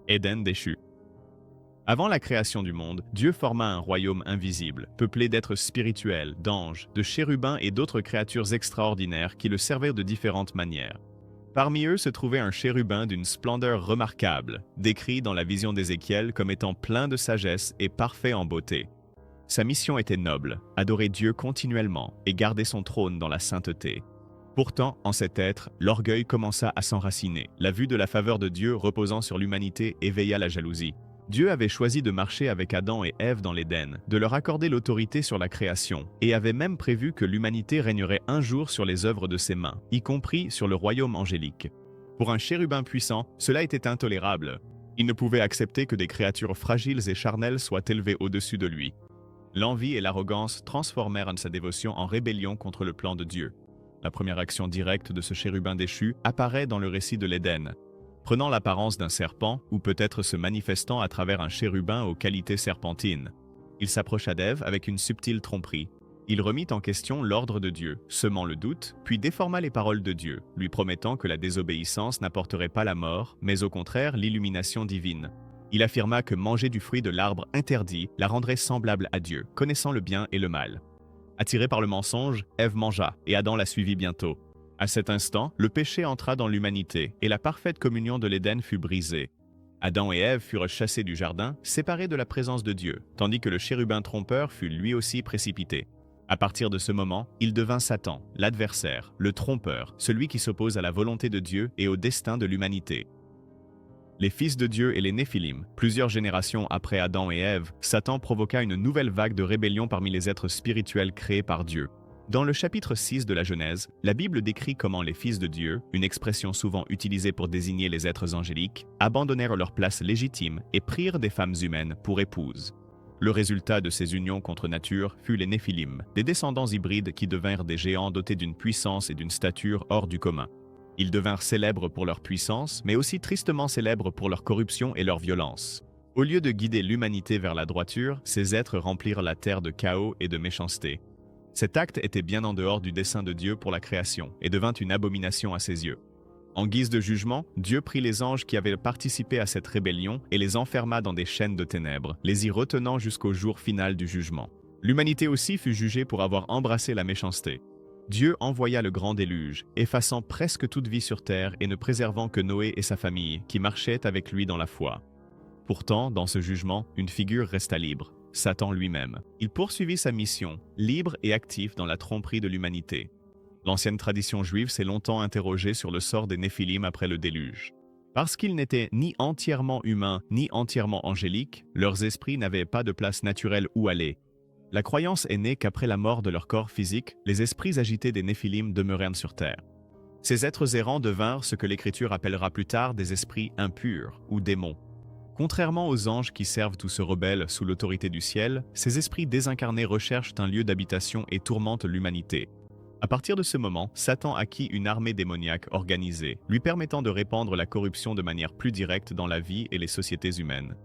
Éden déchu. Avant la création du monde, Dieu forma un royaume invisible, peuplé d'êtres spirituels, d'anges, de chérubins et d'autres créatures extraordinaires qui le servaient de différentes manières. Parmi eux se trouvait un chérubin d'une splendeur remarquable, décrit dans la vision d'Ézéchiel comme étant plein de sagesse et parfait en beauté. Sa mission était noble, adorer Dieu continuellement et garder son trône dans la sainteté. Pourtant, en cet être, l'orgueil commença à s'enraciner. La vue de la faveur de Dieu reposant sur l'humanité éveilla la jalousie. Dieu avait choisi de marcher avec Adam et Ève dans l'Éden, de leur accorder l'autorité sur la création, et avait même prévu que l'humanité régnerait un jour sur les œuvres de ses mains, y compris sur le royaume angélique. Pour un chérubin puissant, cela était intolérable. Il ne pouvait accepter que des créatures fragiles et charnelles soient élevées au-dessus de lui. L'envie et l'arrogance transformèrent sa dévotion en rébellion contre le plan de Dieu. La première action directe de ce chérubin déchu apparaît dans le récit de l'Éden. Prenant l'apparence d'un serpent, ou peut-être se manifestant à travers un chérubin aux qualités serpentines. Il s'approcha d'Ève avec une subtile tromperie. Il remit en question l'ordre de Dieu, semant le doute, puis déforma les paroles de Dieu, lui promettant que la désobéissance n'apporterait pas la mort, mais au contraire l'illumination divine. Il affirma que manger du fruit de l'arbre interdit la rendrait semblable à Dieu, connaissant le bien et le mal. Attirée par le mensonge, Ève mangea, et Adam la suivit bientôt. À cet instant, le péché entra dans l'humanité et la parfaite communion de l'Éden fut brisée. Adam et Ève furent chassés du jardin, séparés de la présence de Dieu, tandis que le chérubin trompeur fut lui aussi précipité. À partir de ce moment, il devint Satan, l'adversaire, le trompeur, celui qui s'oppose à la volonté de Dieu et au destin de l'humanité. Les fils de Dieu et les Néphilim, plusieurs générations après Adam et Ève, Satan provoqua une nouvelle vague de rébellion parmi les êtres spirituels créés par Dieu. Dans le chapitre 6 de la Genèse, la Bible décrit comment les fils de Dieu, une expression souvent utilisée pour désigner les êtres angéliques, abandonnèrent leur place légitime et prirent des femmes humaines pour épouses. Le résultat de ces unions contre nature fut les Néphilim, des descendants hybrides qui devinrent des géants dotés d'une puissance et d'une stature hors du commun. Ils devinrent célèbres pour leur puissance, mais aussi tristement célèbres pour leur corruption et leur violence. Au lieu de guider l'humanité vers la droiture, ces êtres remplirent la terre de chaos et de méchanceté. Cet acte était bien en dehors du dessein de Dieu pour la création et devint une abomination à ses yeux. En guise de jugement, Dieu prit les anges qui avaient participé à cette rébellion et les enferma dans des chaînes de ténèbres, les y retenant jusqu'au jour final du jugement. L'humanité aussi fut jugée pour avoir embrassé la méchanceté. Dieu envoya le grand déluge, effaçant presque toute vie sur terre et ne préservant que Noé et sa famille, qui marchaient avec lui dans la foi. Pourtant, dans ce jugement, une figure resta libre. Satan lui-même. Il poursuivit sa mission, libre et actif dans la tromperie de l'humanité. L'ancienne tradition juive s'est longtemps interrogée sur le sort des Néphilim après le déluge. Parce qu'ils n'étaient ni entièrement humains ni entièrement angéliques, leurs esprits n'avaient pas de place naturelle où aller. La croyance est née qu'après la mort de leur corps physique, les esprits agités des Néphilim demeurèrent sur terre. Ces êtres errants devinrent ce que l'Écriture appellera plus tard des esprits impurs ou démons. Contrairement aux anges qui servent ou se rebellent sous l'autorité du ciel, ces esprits désincarnés recherchent un lieu d'habitation et tourmentent l'humanité. À partir de ce moment, Satan acquit une armée démoniaque organisée, lui permettant de répandre la corruption de manière plus directe dans la vie et les sociétés humaines.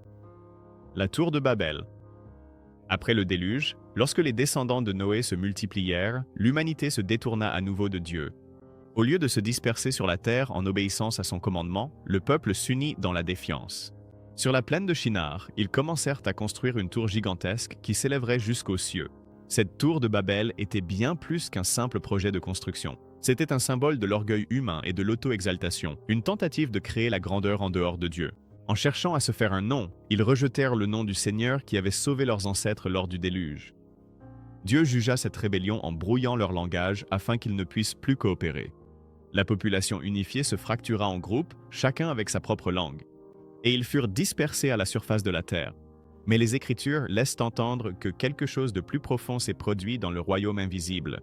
La tour de Babel. Après le déluge, lorsque les descendants de Noé se multiplièrent, l'humanité se détourna à nouveau de Dieu. Au lieu de se disperser sur la terre en obéissance à son commandement, le peuple s'unit dans la défiance. Sur la plaine de Shinar, ils commencèrent à construire une tour gigantesque qui s'élèverait jusqu'aux cieux. Cette tour de Babel était bien plus qu'un simple projet de construction. C'était un symbole de l'orgueil humain et de l'auto-exaltation, une tentative de créer la grandeur en dehors de Dieu. En cherchant à se faire un nom, ils rejetèrent le nom du Seigneur qui avait sauvé leurs ancêtres lors du déluge. Dieu jugea cette rébellion en brouillant leur langage afin qu'ils ne puissent plus coopérer. La population unifiée se fractura en groupes, chacun avec sa propre langue. Et ils furent dispersés à la surface de la terre. Mais les Écritures laissent entendre que quelque chose de plus profond s'est produit dans le royaume invisible.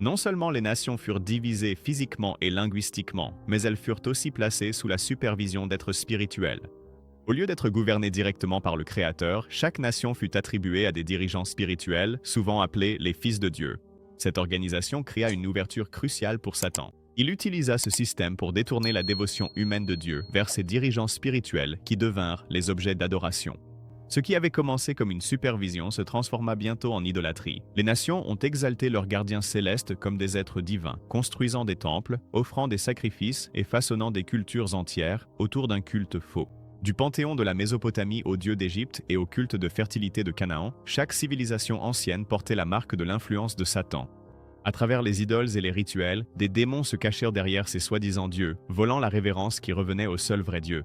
Non seulement les nations furent divisées physiquement et linguistiquement, mais elles furent aussi placées sous la supervision d'êtres spirituels. Au lieu d'être gouvernées directement par le Créateur, chaque nation fut attribuée à des dirigeants spirituels, souvent appelés les fils de Dieu. Cette organisation créa une ouverture cruciale pour Satan. Il utilisa ce système pour détourner la dévotion humaine de Dieu vers ses dirigeants spirituels qui devinrent les objets d'adoration. Ce qui avait commencé comme une supervision se transforma bientôt en idolâtrie. Les nations ont exalté leurs gardiens célestes comme des êtres divins, construisant des temples, offrant des sacrifices et façonnant des cultures entières autour d'un culte faux. Du panthéon de la Mésopotamie aux dieux d'Égypte et au culte de fertilité de Canaan, chaque civilisation ancienne portait la marque de l'influence de Satan. À travers les idoles et les rituels, des démons se cachèrent derrière ces soi-disant dieux, volant la révérence qui revenait au seul vrai Dieu.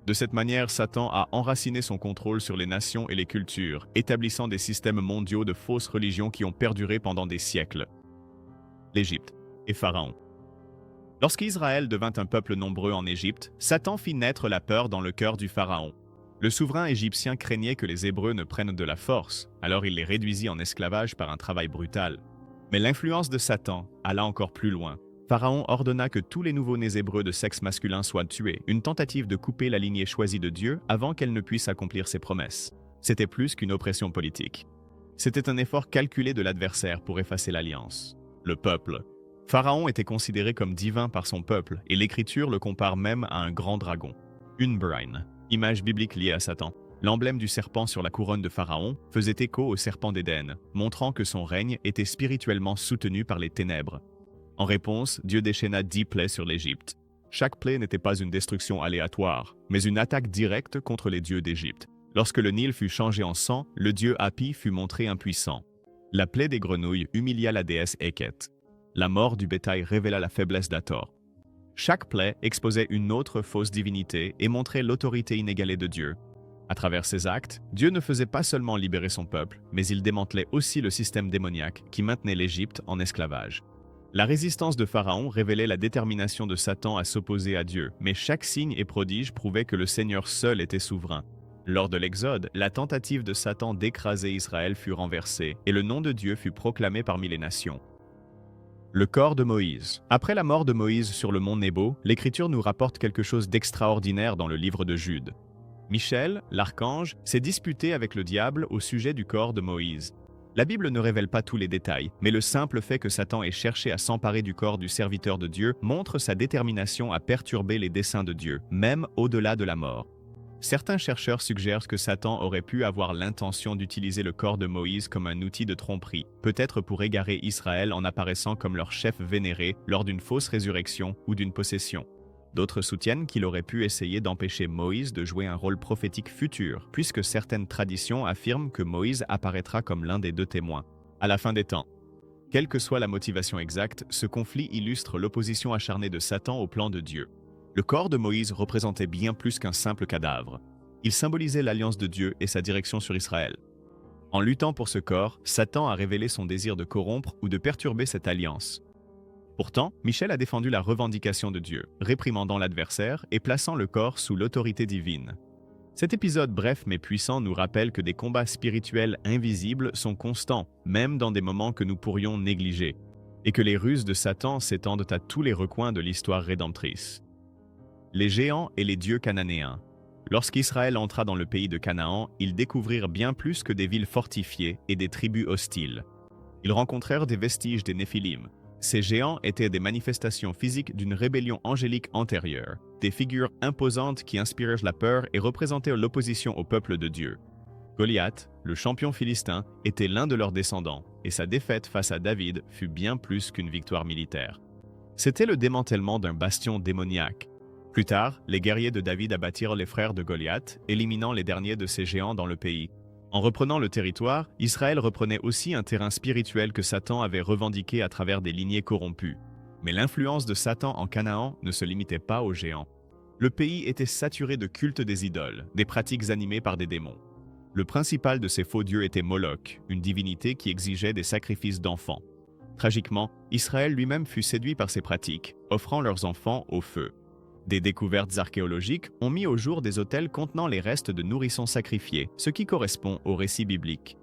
De cette manière, Satan a enraciné son contrôle sur les nations et les cultures, établissant des systèmes mondiaux de fausses religions qui ont perduré pendant des siècles. L'Égypte et Pharaon. Lorsqu'Israël devint un peuple nombreux en Égypte, Satan fit naître la peur dans le cœur du Pharaon. Le souverain égyptien craignait que les Hébreux ne prennent de la force, alors il les réduisit en esclavage par un travail brutal. Mais l'influence de Satan alla encore plus loin. Pharaon ordonna que tous les nouveau-nés hébreux de sexe masculin soient tués, une tentative de couper la lignée choisie de Dieu avant qu'elle ne puisse accomplir ses promesses. C'était plus qu'une oppression politique. C'était un effort calculé de l'adversaire pour effacer l'alliance. Le peuple. Pharaon était considéré comme divin par son peuple, et l'Écriture le compare même à un grand dragon. Unbrain, image biblique liée à Satan. L'emblème du serpent sur la couronne de Pharaon faisait écho au serpent d'Éden, montrant que son règne était spirituellement soutenu par les ténèbres. En réponse, Dieu déchaîna 10 plaies sur l'Égypte. Chaque plaie n'était pas une destruction aléatoire, mais une attaque directe contre les dieux d'Égypte. Lorsque le Nil fut changé en sang, le dieu Hapi fut montré impuissant. La plaie des grenouilles humilia la déesse Eket. La mort du bétail révéla la faiblesse d'Hathor. Chaque plaie exposait une autre fausse divinité et montrait l'autorité inégalée de Dieu. À travers ces actes, Dieu ne faisait pas seulement libérer son peuple, mais il démantelait aussi le système démoniaque qui maintenait l'Égypte en esclavage. La résistance de Pharaon révélait la détermination de Satan à s'opposer à Dieu, mais chaque signe et prodige prouvait que le Seigneur seul était souverain. Lors de l'Exode, la tentative de Satan d'écraser Israël fut renversée et le nom de Dieu fut proclamé parmi les nations. Le corps de Moïse. Après la mort de Moïse sur le mont Nebo, l'Écriture nous rapporte quelque chose d'extraordinaire dans le livre de Jude. Michel, l'archange, s'est disputé avec le diable au sujet du corps de Moïse. La Bible ne révèle pas tous les détails, mais le simple fait que Satan ait cherché à s'emparer du corps du serviteur de Dieu montre sa détermination à perturber les desseins de Dieu, même au-delà de la mort. Certains chercheurs suggèrent que Satan aurait pu avoir l'intention d'utiliser le corps de Moïse comme un outil de tromperie, peut-être pour égarer Israël en apparaissant comme leur chef vénéré lors d'une fausse résurrection ou d'une possession. D'autres soutiennent qu'il aurait pu essayer d'empêcher Moïse de jouer un rôle prophétique futur, puisque certaines traditions affirment que Moïse apparaîtra comme l'un des deux témoins, à la fin des temps. Quelle que soit la motivation exacte, ce conflit illustre l'opposition acharnée de Satan au plan de Dieu. Le corps de Moïse représentait bien plus qu'un simple cadavre. Il symbolisait l'alliance de Dieu et sa direction sur Israël. En luttant pour ce corps, Satan a révélé son désir de corrompre ou de perturber cette alliance. Pourtant, Michel a défendu la revendication de Dieu, réprimandant l'adversaire et plaçant le corps sous l'autorité divine. Cet épisode bref mais puissant nous rappelle que des combats spirituels invisibles sont constants, même dans des moments que nous pourrions négliger, et que les ruses de Satan s'étendent à tous les recoins de l'histoire rédemptrice. Les géants et les dieux cananéens. Lorsqu'Israël entra dans le pays de Canaan, ils découvrirent bien plus que des villes fortifiées et des tribus hostiles. Ils rencontrèrent des vestiges des Néphilim. Ces géants étaient des manifestations physiques d'une rébellion angélique antérieure, des figures imposantes qui inspirèrent la peur et représentaient l'opposition au peuple de Dieu. Goliath, le champion philistin, était l'un de leurs descendants, et sa défaite face à David fut bien plus qu'une victoire militaire. C'était le démantèlement d'un bastion démoniaque. Plus tard, les guerriers de David abattirent les frères de Goliath, éliminant les derniers de ces géants dans le pays. En reprenant le territoire, Israël reprenait aussi un terrain spirituel que Satan avait revendiqué à travers des lignées corrompues. Mais l'influence de Satan en Canaan ne se limitait pas aux géants. Le pays était saturé de culte des idoles, des pratiques animées par des démons. Le principal de ces faux dieux était Moloch, une divinité qui exigeait des sacrifices d'enfants. Tragiquement, Israël lui-même fut séduit par ces pratiques, offrant leurs enfants au feu. Des découvertes archéologiques ont mis au jour des autels contenant les restes de nourrissons sacrifiés, ce qui correspond au récit biblique.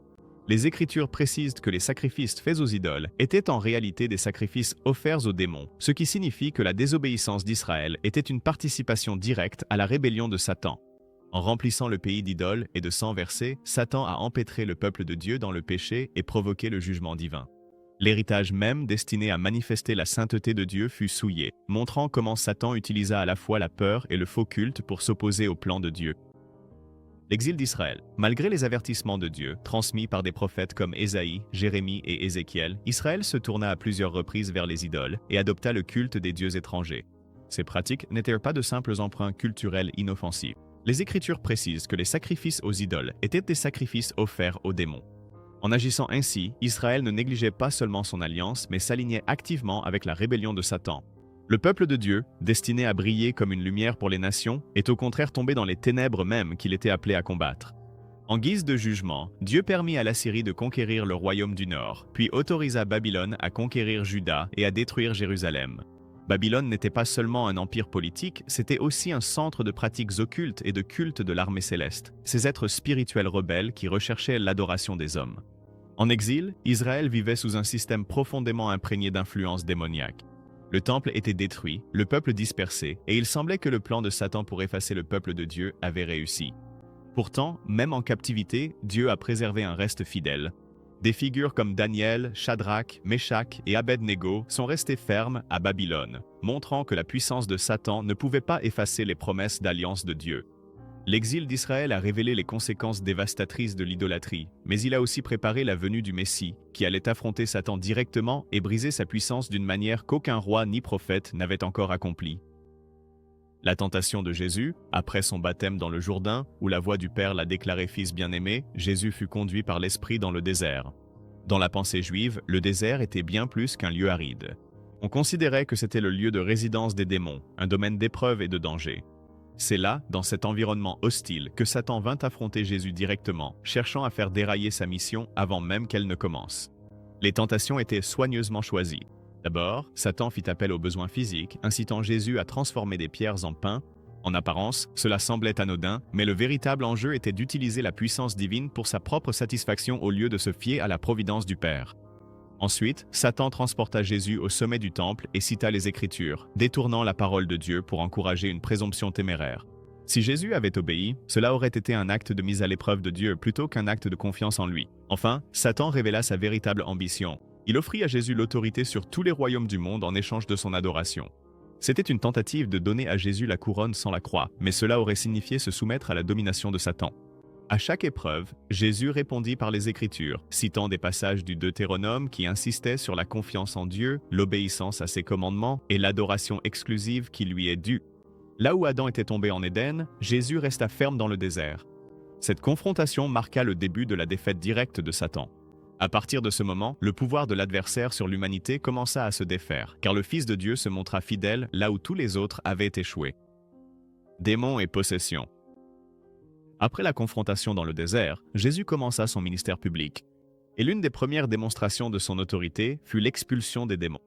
Les Écritures précisent que les sacrifices faits aux idoles étaient en réalité des sacrifices offerts aux démons, ce qui signifie que la désobéissance d'Israël était une participation directe à la rébellion de Satan. En remplissant le pays d'idoles et de sang versé, Satan a empêtré le peuple de Dieu dans le péché et provoqué le jugement divin. L'héritage même destiné à manifester la sainteté de Dieu fut souillé, montrant comment Satan utilisa à la fois la peur et le faux culte pour s'opposer au plan de Dieu. L'exil d'Israël. Malgré les avertissements de Dieu, transmis par des prophètes comme Ésaïe, Jérémie et Ézéchiel, Israël se tourna à plusieurs reprises vers les idoles et adopta le culte des dieux étrangers. Ces pratiques n'étaient pas de simples emprunts culturels inoffensifs. Les Écritures précisent que les sacrifices aux idoles étaient des sacrifices offerts aux démons. En agissant ainsi, Israël ne négligeait pas seulement son alliance, mais s'alignait activement avec la rébellion de Satan. Le peuple de Dieu, destiné à briller comme une lumière pour les nations, est au contraire tombé dans les ténèbres mêmes qu'il était appelé à combattre. En guise de jugement, Dieu permit à l'Assyrie de conquérir le royaume du Nord, puis autorisa Babylone à conquérir Juda et à détruire Jérusalem. Babylone n'était pas seulement un empire politique, c'était aussi un centre de pratiques occultes et de culte de l'armée céleste, ces êtres spirituels rebelles qui recherchaient l'adoration des hommes. En exil, Israël vivait sous un système profondément imprégné d'influences démoniaques. Le temple était détruit, le peuple dispersé, et il semblait que le plan de Satan pour effacer le peuple de Dieu avait réussi. Pourtant, même en captivité, Dieu a préservé un reste fidèle. Des figures comme Daniel, Shadrach, Meshach et Abed-Nego sont restées fermes à Babylone, montrant que la puissance de Satan ne pouvait pas effacer les promesses d'alliance de Dieu. L'exil d'Israël a révélé les conséquences dévastatrices de l'idolâtrie, mais il a aussi préparé la venue du Messie, qui allait affronter Satan directement et briser sa puissance d'une manière qu'aucun roi ni prophète n'avait encore accomplie. La tentation de Jésus, après son baptême dans le Jourdain, où la voix du Père l'a déclaré fils bien-aimé, Jésus fut conduit par l'Esprit dans le désert. Dans la pensée juive, le désert était bien plus qu'un lieu aride. On considérait que c'était le lieu de résidence des démons, un domaine d'épreuve et de danger. C'est là, dans cet environnement hostile, que Satan vint affronter Jésus directement, cherchant à faire dérailler sa mission avant même qu'elle ne commence. Les tentations étaient soigneusement choisies. D'abord, Satan fit appel aux besoins physiques, incitant Jésus à transformer des pierres en pain. En apparence, cela semblait anodin, mais le véritable enjeu était d'utiliser la puissance divine pour sa propre satisfaction au lieu de se fier à la providence du Père. Ensuite, Satan transporta Jésus au sommet du temple et cita les Écritures, détournant la parole de Dieu pour encourager une présomption téméraire. Si Jésus avait obéi, cela aurait été un acte de mise à l'épreuve de Dieu plutôt qu'un acte de confiance en lui. Enfin, Satan révéla sa véritable ambition. Il offrit à Jésus l'autorité sur tous les royaumes du monde en échange de son adoration. C'était une tentative de donner à Jésus la couronne sans la croix, mais cela aurait signifié se soumettre à la domination de Satan. À chaque épreuve, Jésus répondit par les Écritures, citant des passages du Deutéronome qui insistaient sur la confiance en Dieu, l'obéissance à ses commandements et l'adoration exclusive qui lui est due. Là où Adam était tombé en Éden, Jésus resta ferme dans le désert. Cette confrontation marqua le début de la défaite directe de Satan. À partir de ce moment, le pouvoir de l'adversaire sur l'humanité commença à se défaire, car le Fils de Dieu se montra fidèle là où tous les autres avaient échoué. Démons et possession. Après la confrontation dans le désert, Jésus commença son ministère public. Et l'une des premières démonstrations de son autorité fut l'expulsion des démons.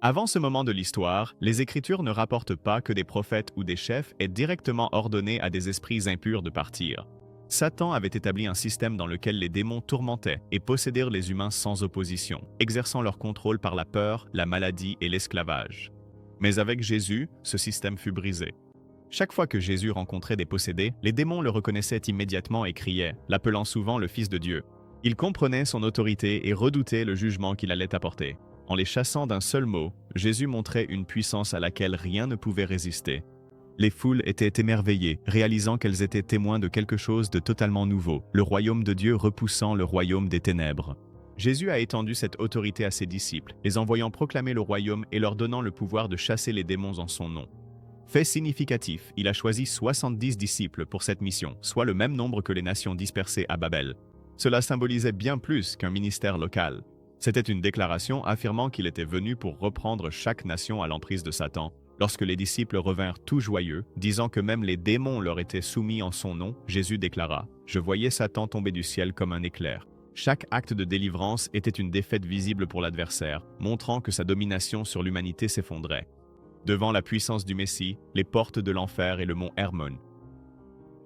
Avant ce moment de l'histoire, les Écritures ne rapportent pas que des prophètes ou des chefs aient directement ordonné à des esprits impurs de partir. Satan avait établi un système dans lequel les démons tourmentaient et possédèrent les humains sans opposition, exerçant leur contrôle par la peur, la maladie et l'esclavage. Mais avec Jésus, ce système fut brisé. Chaque fois que Jésus rencontrait des possédés, les démons le reconnaissaient immédiatement et criaient, l'appelant souvent le Fils de Dieu. Ils comprenaient son autorité et redoutaient le jugement qu'il allait apporter. En les chassant d'un seul mot, Jésus montrait une puissance à laquelle rien ne pouvait résister. Les foules étaient émerveillées, réalisant qu'elles étaient témoins de quelque chose de totalement nouveau, le royaume de Dieu repoussant le royaume des ténèbres. Jésus a étendu cette autorité à ses disciples, les envoyant proclamer le royaume et leur donnant le pouvoir de chasser les démons en son nom. Fait significatif, il a choisi 70 disciples pour cette mission, soit le même nombre que les nations dispersées à Babel. Cela symbolisait bien plus qu'un ministère local. C'était une déclaration affirmant qu'il était venu pour reprendre chaque nation à l'emprise de Satan. Lorsque les disciples revinrent tout joyeux, disant que même les démons leur étaient soumis en son nom, Jésus déclara « Je voyais Satan tomber du ciel comme un éclair ». Chaque acte de délivrance était une défaite visible pour l'adversaire, montrant que sa domination sur l'humanité s'effondrait. Devant la puissance du Messie, les portes de l'enfer et le mont Hermon.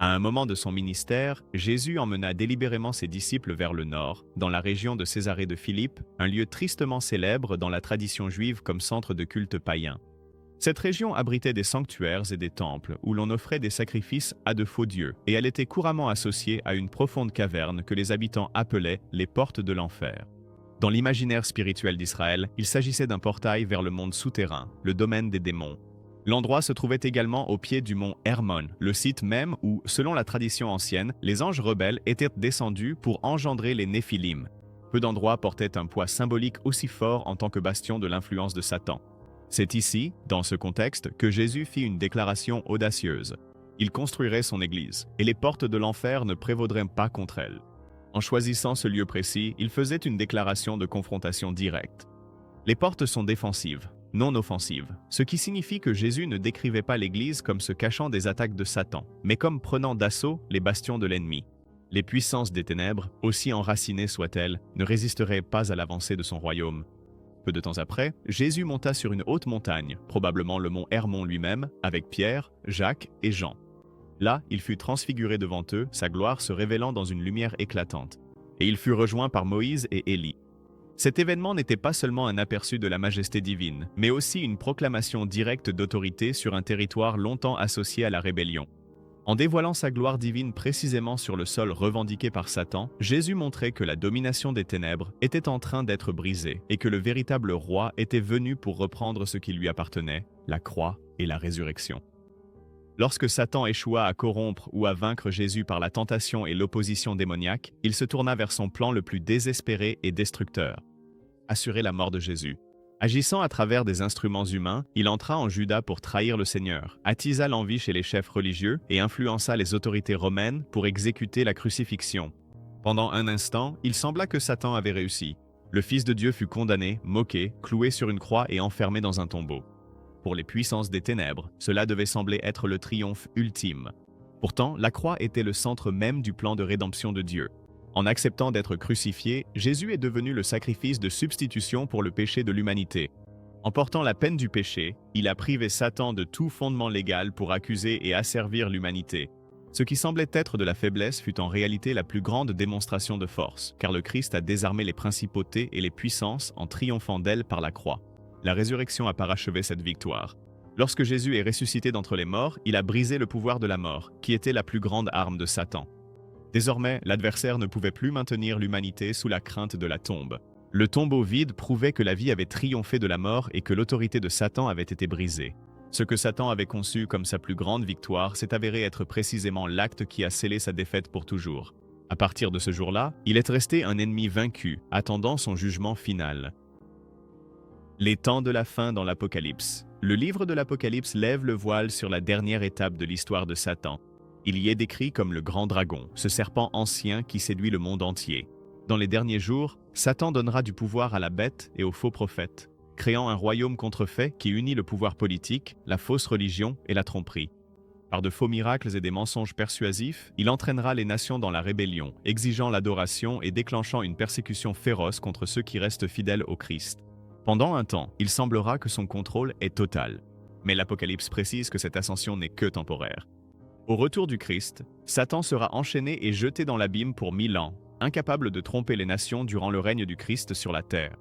À un moment de son ministère, Jésus emmena délibérément ses disciples vers le nord, dans la région de Césarée de Philippe, un lieu tristement célèbre dans la tradition juive comme centre de culte païen. Cette région abritait des sanctuaires et des temples où l'on offrait des sacrifices à de faux dieux, et elle était couramment associée à une profonde caverne que les habitants appelaient les portes de l'enfer. Dans l'imaginaire spirituel d'Israël, il s'agissait d'un portail vers le monde souterrain, le domaine des démons. L'endroit se trouvait également au pied du mont Hermon, le site même où, selon la tradition ancienne, les anges rebelles étaient descendus pour engendrer les Néphilim. Peu d'endroits portaient un poids symbolique aussi fort en tant que bastion de l'influence de Satan. C'est ici, dans ce contexte, que Jésus fit une déclaration audacieuse. Il construirait son église, et les portes de l'enfer ne prévaudraient pas contre elle. En choisissant ce lieu précis, il faisait une déclaration de confrontation directe. Les portes sont défensives, non offensives, ce qui signifie que Jésus ne décrivait pas l'Église comme se cachant des attaques de Satan, mais comme prenant d'assaut les bastions de l'ennemi. Les puissances des ténèbres, aussi enracinées soient-elles, ne résisteraient pas à l'avancée de son royaume. Peu de temps après, Jésus monta sur une haute montagne, probablement le mont Hermon lui-même, avec Pierre, Jacques et Jean. Là, il fut transfiguré devant eux, sa gloire se révélant dans une lumière éclatante. Et il fut rejoint par Moïse et Élie. Cet événement n'était pas seulement un aperçu de la majesté divine, mais aussi une proclamation directe d'autorité sur un territoire longtemps associé à la rébellion. En dévoilant sa gloire divine précisément sur le sol revendiqué par Satan, Jésus montrait que la domination des ténèbres était en train d'être brisée et que le véritable roi était venu pour reprendre ce qui lui appartenait, la croix et la résurrection. Lorsque Satan échoua à corrompre ou à vaincre Jésus par la tentation et l'opposition démoniaque, il se tourna vers son plan le plus désespéré et destructeur: assurer la mort de Jésus. Agissant à travers des instruments humains, il entra en Juda pour trahir le Seigneur, attisa l'envie chez les chefs religieux et influença les autorités romaines pour exécuter la crucifixion. Pendant un instant, il sembla que Satan avait réussi. Le Fils de Dieu fut condamné, moqué, cloué sur une croix et enfermé dans un tombeau. Pour les puissances des ténèbres, cela devait sembler être le triomphe ultime. Pourtant, la croix était le centre même du plan de rédemption de Dieu. En acceptant d'être crucifié, Jésus est devenu le sacrifice de substitution pour le péché de l'humanité. En portant la peine du péché, il a privé Satan de tout fondement légal pour accuser et asservir l'humanité. Ce qui semblait être de la faiblesse fut en réalité la plus grande démonstration de force, car le Christ a désarmé les principautés et les puissances en triomphant d'elles par la croix. La résurrection a parachevé cette victoire. Lorsque Jésus est ressuscité d'entre les morts, il a brisé le pouvoir de la mort, qui était la plus grande arme de Satan. Désormais, l'adversaire ne pouvait plus maintenir l'humanité sous la crainte de la tombe. Le tombeau vide prouvait que la vie avait triomphé de la mort et que l'autorité de Satan avait été brisée. Ce que Satan avait conçu comme sa plus grande victoire s'est avéré être précisément l'acte qui a scellé sa défaite pour toujours. À partir de ce jour-là, il est resté un ennemi vaincu, attendant son jugement final. Les temps de la fin dans l'Apocalypse. Le livre de l'Apocalypse lève le voile sur la dernière étape de l'histoire de Satan. Il y est décrit comme le grand dragon, ce serpent ancien qui séduit le monde entier. Dans les derniers jours, Satan donnera du pouvoir à la bête et aux faux prophètes, créant un royaume contrefait qui unit le pouvoir politique, la fausse religion et la tromperie. Par de faux miracles et des mensonges persuasifs, il entraînera les nations dans la rébellion, exigeant l'adoration et déclenchant une persécution féroce contre ceux qui restent fidèles au Christ. Pendant un temps, il semblera que son contrôle est total. Mais l'Apocalypse précise que cette ascension n'est que temporaire. Au retour du Christ, Satan sera enchaîné et jeté dans l'abîme pour 1000 ans, incapable de tromper les nations durant le règne du Christ sur la terre.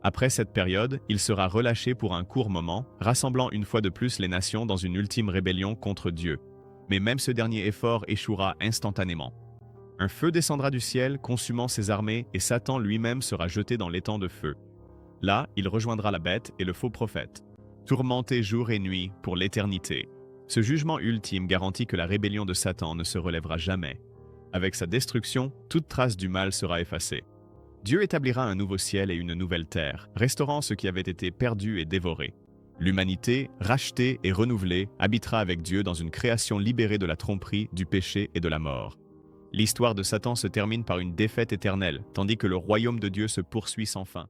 Après cette période, il sera relâché pour un court moment, rassemblant une fois de plus les nations dans une ultime rébellion contre Dieu. Mais même ce dernier effort échouera instantanément. Un feu descendra du ciel, consumant ses armées, et Satan lui-même sera jeté dans l'étang de feu. Là, il rejoindra la bête et le faux prophète, tourmenté jour et nuit pour l'éternité. Ce jugement ultime garantit que la rébellion de Satan ne se relèvera jamais. Avec sa destruction, toute trace du mal sera effacée. Dieu établira un nouveau ciel et une nouvelle terre, restaurant ce qui avait été perdu et dévoré. L'humanité, rachetée et renouvelée, habitera avec Dieu dans une création libérée de la tromperie, du péché et de la mort. L'histoire de Satan se termine par une défaite éternelle, tandis que le royaume de Dieu se poursuit sans fin.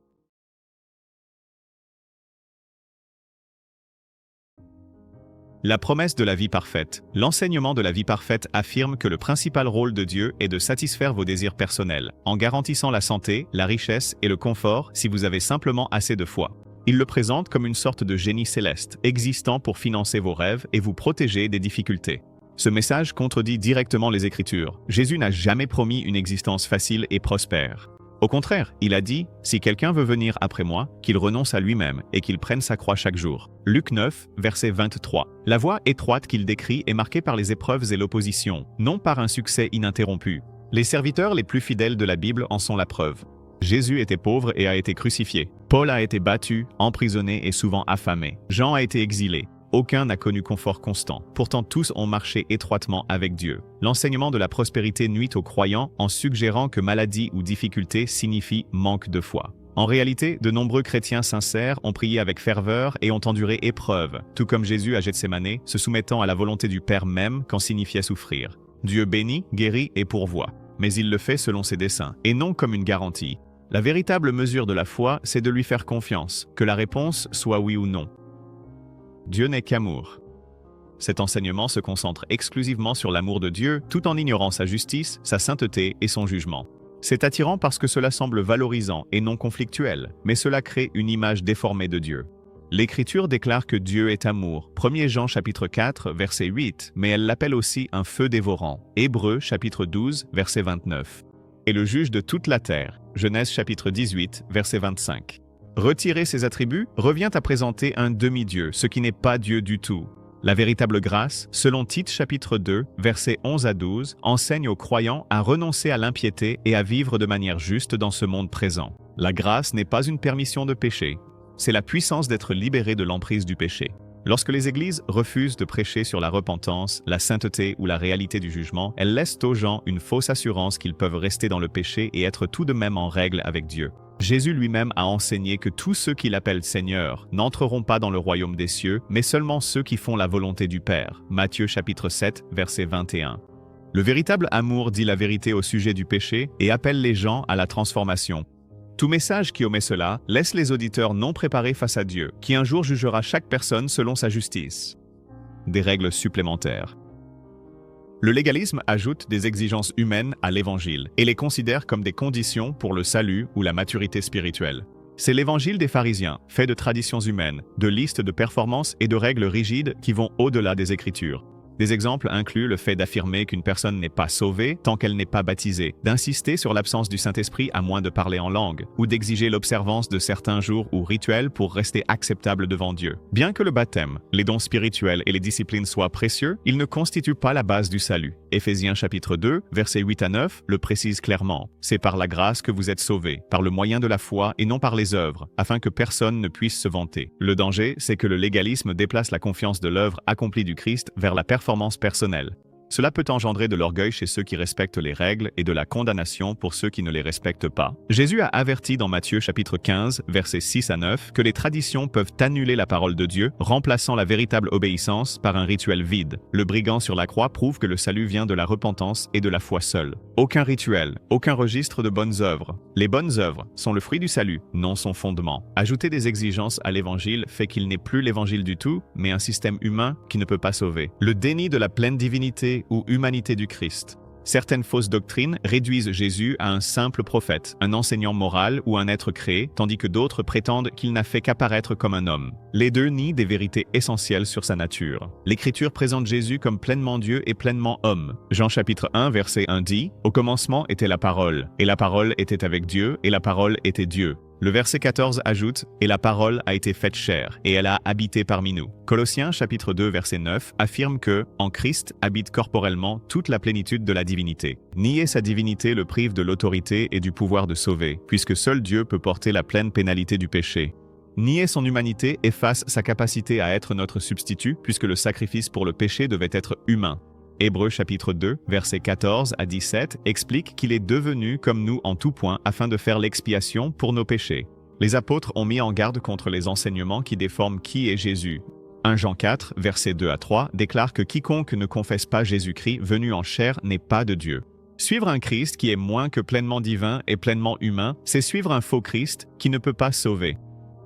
La promesse de la vie parfaite. L'enseignement de la vie parfaite affirme que le principal rôle de Dieu est de satisfaire vos désirs personnels, en garantissant la santé, la richesse et le confort si vous avez simplement assez de foi. Il le présente comme une sorte de génie céleste, existant pour financer vos rêves et vous protéger des difficultés. Ce message contredit directement les Écritures. Jésus n'a jamais promis une existence facile et prospère. Au contraire, il a dit « Si quelqu'un veut venir après moi, qu'il renonce à lui-même et qu'il prenne sa croix chaque jour. » Luc 9, verset 23. La voie étroite qu'il décrit est marquée par les épreuves et l'opposition, non par un succès ininterrompu. Les serviteurs les plus fidèles de la Bible en sont la preuve. Jésus était pauvre et a été crucifié. Paul a été battu, emprisonné et souvent affamé. Jean a été exilé. Aucun n'a connu confort constant. Pourtant, tous ont marché étroitement avec Dieu. L'enseignement de la prospérité nuit aux croyants en suggérant que maladie ou difficulté signifie manque de foi. En réalité, de nombreux chrétiens sincères ont prié avec ferveur et ont enduré épreuve, tout comme Jésus à Gethsémanée, se soumettant à la volonté du Père même qu'en signifiait souffrir. Dieu bénit, guérit et pourvoit, mais il le fait selon ses desseins, et non comme une garantie. La véritable mesure de la foi, c'est de lui faire confiance, que la réponse soit oui ou non. Dieu n'est qu'amour. Cet enseignement se concentre exclusivement sur l'amour de Dieu, tout en ignorant sa justice, sa sainteté et son jugement. C'est attirant parce que cela semble valorisant et non conflictuel, mais cela crée une image déformée de Dieu. L'Écriture déclare que Dieu est amour, 1 Jean chapitre 4, verset 8, mais elle l'appelle aussi un feu dévorant, Hébreux chapitre 12, verset 29. Et le juge de toute la terre, Genèse chapitre 18, verset 25. Retirer ces attributs revient à présenter un demi-dieu, ce qui n'est pas Dieu du tout. La véritable grâce, selon Tite chapitre 2, versets 11 à 12, enseigne aux croyants à renoncer à l'impiété et à vivre de manière juste dans ce monde présent. La grâce n'est pas une permission de pécher, c'est la puissance d'être libéré de l'emprise du péché. Lorsque les églises refusent de prêcher sur la repentance, la sainteté ou la réalité du jugement, elles laissent aux gens une fausse assurance qu'ils peuvent rester dans le péché et être tout de même en règle avec Dieu. Jésus lui-même a enseigné que tous ceux qui l'appellent Seigneur n'entreront pas dans le royaume des cieux, mais seulement ceux qui font la volonté du Père. Matthieu chapitre 7, verset 21. Le véritable amour dit la vérité au sujet du péché et appelle les gens à la transformation. Tout message qui omet cela laisse les auditeurs non préparés face à Dieu, qui un jour jugera chaque personne selon sa justice. Des règles supplémentaires. Le légalisme ajoute des exigences humaines à l'Évangile et les considère comme des conditions pour le salut ou la maturité spirituelle. C'est l'Évangile des pharisiens, fait de traditions humaines, de listes de performances et de règles rigides qui vont au-delà des Écritures. Des exemples incluent le fait d'affirmer qu'une personne n'est pas sauvée tant qu'elle n'est pas baptisée, d'insister sur l'absence du Saint-Esprit à moins de parler en langue, ou d'exiger l'observance de certains jours ou rituels pour rester acceptable devant Dieu. Bien que le baptême, les dons spirituels et les disciplines soient précieux, ils ne constituent pas la base du salut. Éphésiens chapitre 2, versets 8 à 9, le précise clairement. C'est par la grâce que vous êtes sauvés, par le moyen de la foi et non par les œuvres, afin que personne ne puisse se vanter. Le danger, c'est que le légalisme déplace la confiance de l'œuvre accomplie du Christ vers la performance personnelle. Cela peut engendrer de l'orgueil chez ceux qui respectent les règles et de la condamnation pour ceux qui ne les respectent pas. Jésus a averti dans Matthieu chapitre 15, versets 6 à 9, que les traditions peuvent annuler la parole de Dieu, remplaçant la véritable obéissance par un rituel vide. Le brigand sur la croix prouve que le salut vient de la repentance et de la foi seule. Aucun rituel, aucun registre de bonnes œuvres. Les bonnes œuvres sont le fruit du salut, non son fondement. Ajouter des exigences à l'évangile fait qu'il n'est plus l'évangile du tout, mais un système humain qui ne peut pas sauver. Le déni de la pleine divinité ou humanité du Christ. Certaines fausses doctrines réduisent Jésus à un simple prophète, un enseignant moral ou un être créé, tandis que d'autres prétendent qu'il n'a fait qu'apparaître comme un homme. Les deux nient des vérités essentielles sur sa nature. L'Écriture présente Jésus comme pleinement Dieu et pleinement homme. Jean chapitre 1, verset 1 dit « Au commencement était la parole, et la parole était avec Dieu, et la parole était Dieu. » Le verset 14 ajoute « Et la parole a été faite chair, et elle a habité parmi nous. » Colossiens chapitre 2 verset 9 affirme que, en Christ, habite corporellement toute la plénitude de la divinité. Nier sa divinité le prive de l'autorité et du pouvoir de sauver, puisque seul Dieu peut porter la pleine pénalité du péché. Nier son humanité efface sa capacité à être notre substitut, puisque le sacrifice pour le péché devait être humain. Hébreux chapitre 2, versets 14 à 17 explique qu'il est devenu comme nous en tout point afin de faire l'expiation pour nos péchés. Les apôtres ont mis en garde contre les enseignements qui déforment qui est Jésus. 1 Jean 4, versets 2 à 3 déclare que quiconque ne confesse pas Jésus-Christ venu en chair n'est pas de Dieu. Suivre un Christ qui est moins que pleinement divin et pleinement humain, c'est suivre un faux Christ qui ne peut pas sauver.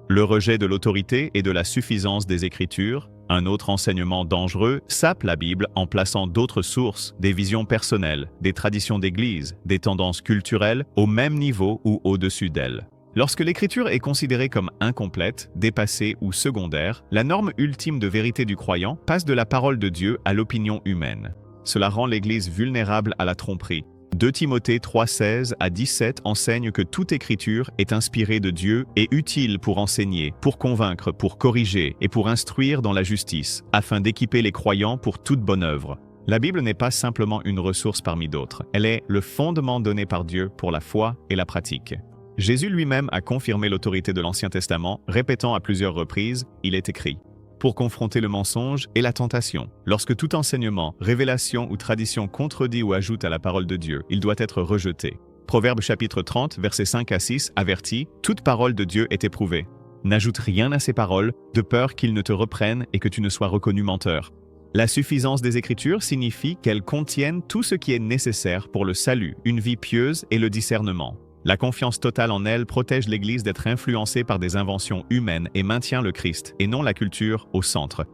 Le rejet de l'autorité et de la suffisance des Écritures, un autre enseignement dangereux, sape la Bible en plaçant d'autres sources, des visions personnelles, des traditions d'Église, des tendances culturelles au même niveau ou au-dessus d'elles. Lorsque l'Écriture est considérée comme incomplète, dépassée ou secondaire, la norme ultime de vérité du croyant passe de la parole de Dieu à l'opinion humaine. Cela rend l'Église vulnérable à la tromperie. 2 Timothée 3,16 à 17 enseigne que toute écriture est inspirée de Dieu et utile pour enseigner, pour convaincre, pour corriger et pour instruire dans la justice, afin d'équiper les croyants pour toute bonne œuvre. La Bible n'est pas simplement une ressource parmi d'autres, elle est le fondement donné par Dieu pour la foi et la pratique. Jésus lui-même a confirmé l'autorité de l'Ancien Testament, répétant à plusieurs reprises « Il est écrit ». Pour confronter le mensonge et la tentation. Lorsque tout enseignement, révélation ou tradition contredit ou ajoute à la parole de Dieu, il doit être rejeté. Proverbes chapitre 30, versets 5 à 6 avertit « Toute parole de Dieu est éprouvée. N'ajoute rien à ces paroles, de peur qu'ils ne te reprennent et que tu ne sois reconnu menteur. » La suffisance des Écritures signifie qu'elles contiennent tout ce qui est nécessaire pour le salut, une vie pieuse et le discernement. La confiance totale en elles protège l'Église d'être influencée par des inventions humaines et maintient le Christ, et non la culture, au centre.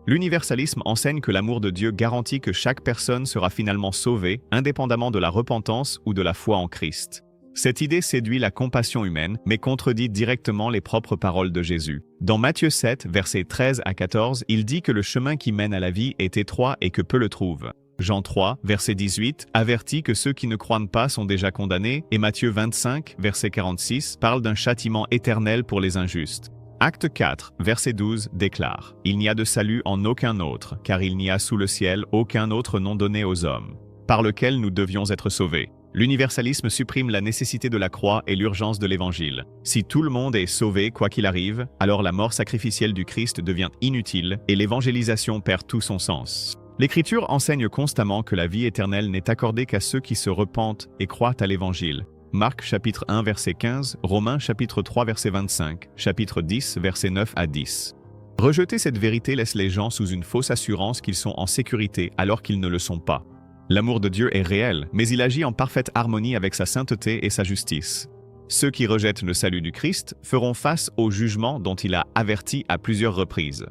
L'universalisme enseigne que l'amour de Dieu garantit que chaque personne sera finalement sauvée, indépendamment de la repentance ou de la foi en Christ. Cette idée séduit la compassion humaine, mais contredit directement les propres paroles de Jésus. Dans Matthieu 7, versets 13 à 14, il dit que le chemin qui mène à la vie est étroit et que peu le trouvent. Jean 3, verset 18, avertit que ceux qui ne croient pas sont déjà condamnés, et Matthieu 25, verset 46, parle d'un châtiment éternel pour les injustes. Acte 4, verset 12, déclare « Il n'y a de salut en aucun autre, car il n'y a sous le ciel aucun autre nom donné aux hommes, par lequel nous devions être sauvés. » L'universalisme supprime la nécessité de la croix et l'urgence de l'Évangile. Si tout le monde est sauvé quoi qu'il arrive, alors la mort sacrificielle du Christ devient inutile et l'évangélisation perd tout son sens. L'Écriture enseigne constamment que la vie éternelle n'est accordée qu'à ceux qui se repentent et croient à l'Évangile. Marc chapitre 1 verset 15, Romains chapitre 3 verset 25, chapitre 10 verset 9 à 10. Rejeter cette vérité laisse les gens sous une fausse assurance qu'ils sont en sécurité alors qu'ils ne le sont pas. L'amour de Dieu est réel, mais il agit en parfaite harmonie avec sa sainteté et sa justice. Ceux qui rejettent le salut du Christ feront face au jugement dont il a averti à plusieurs reprises.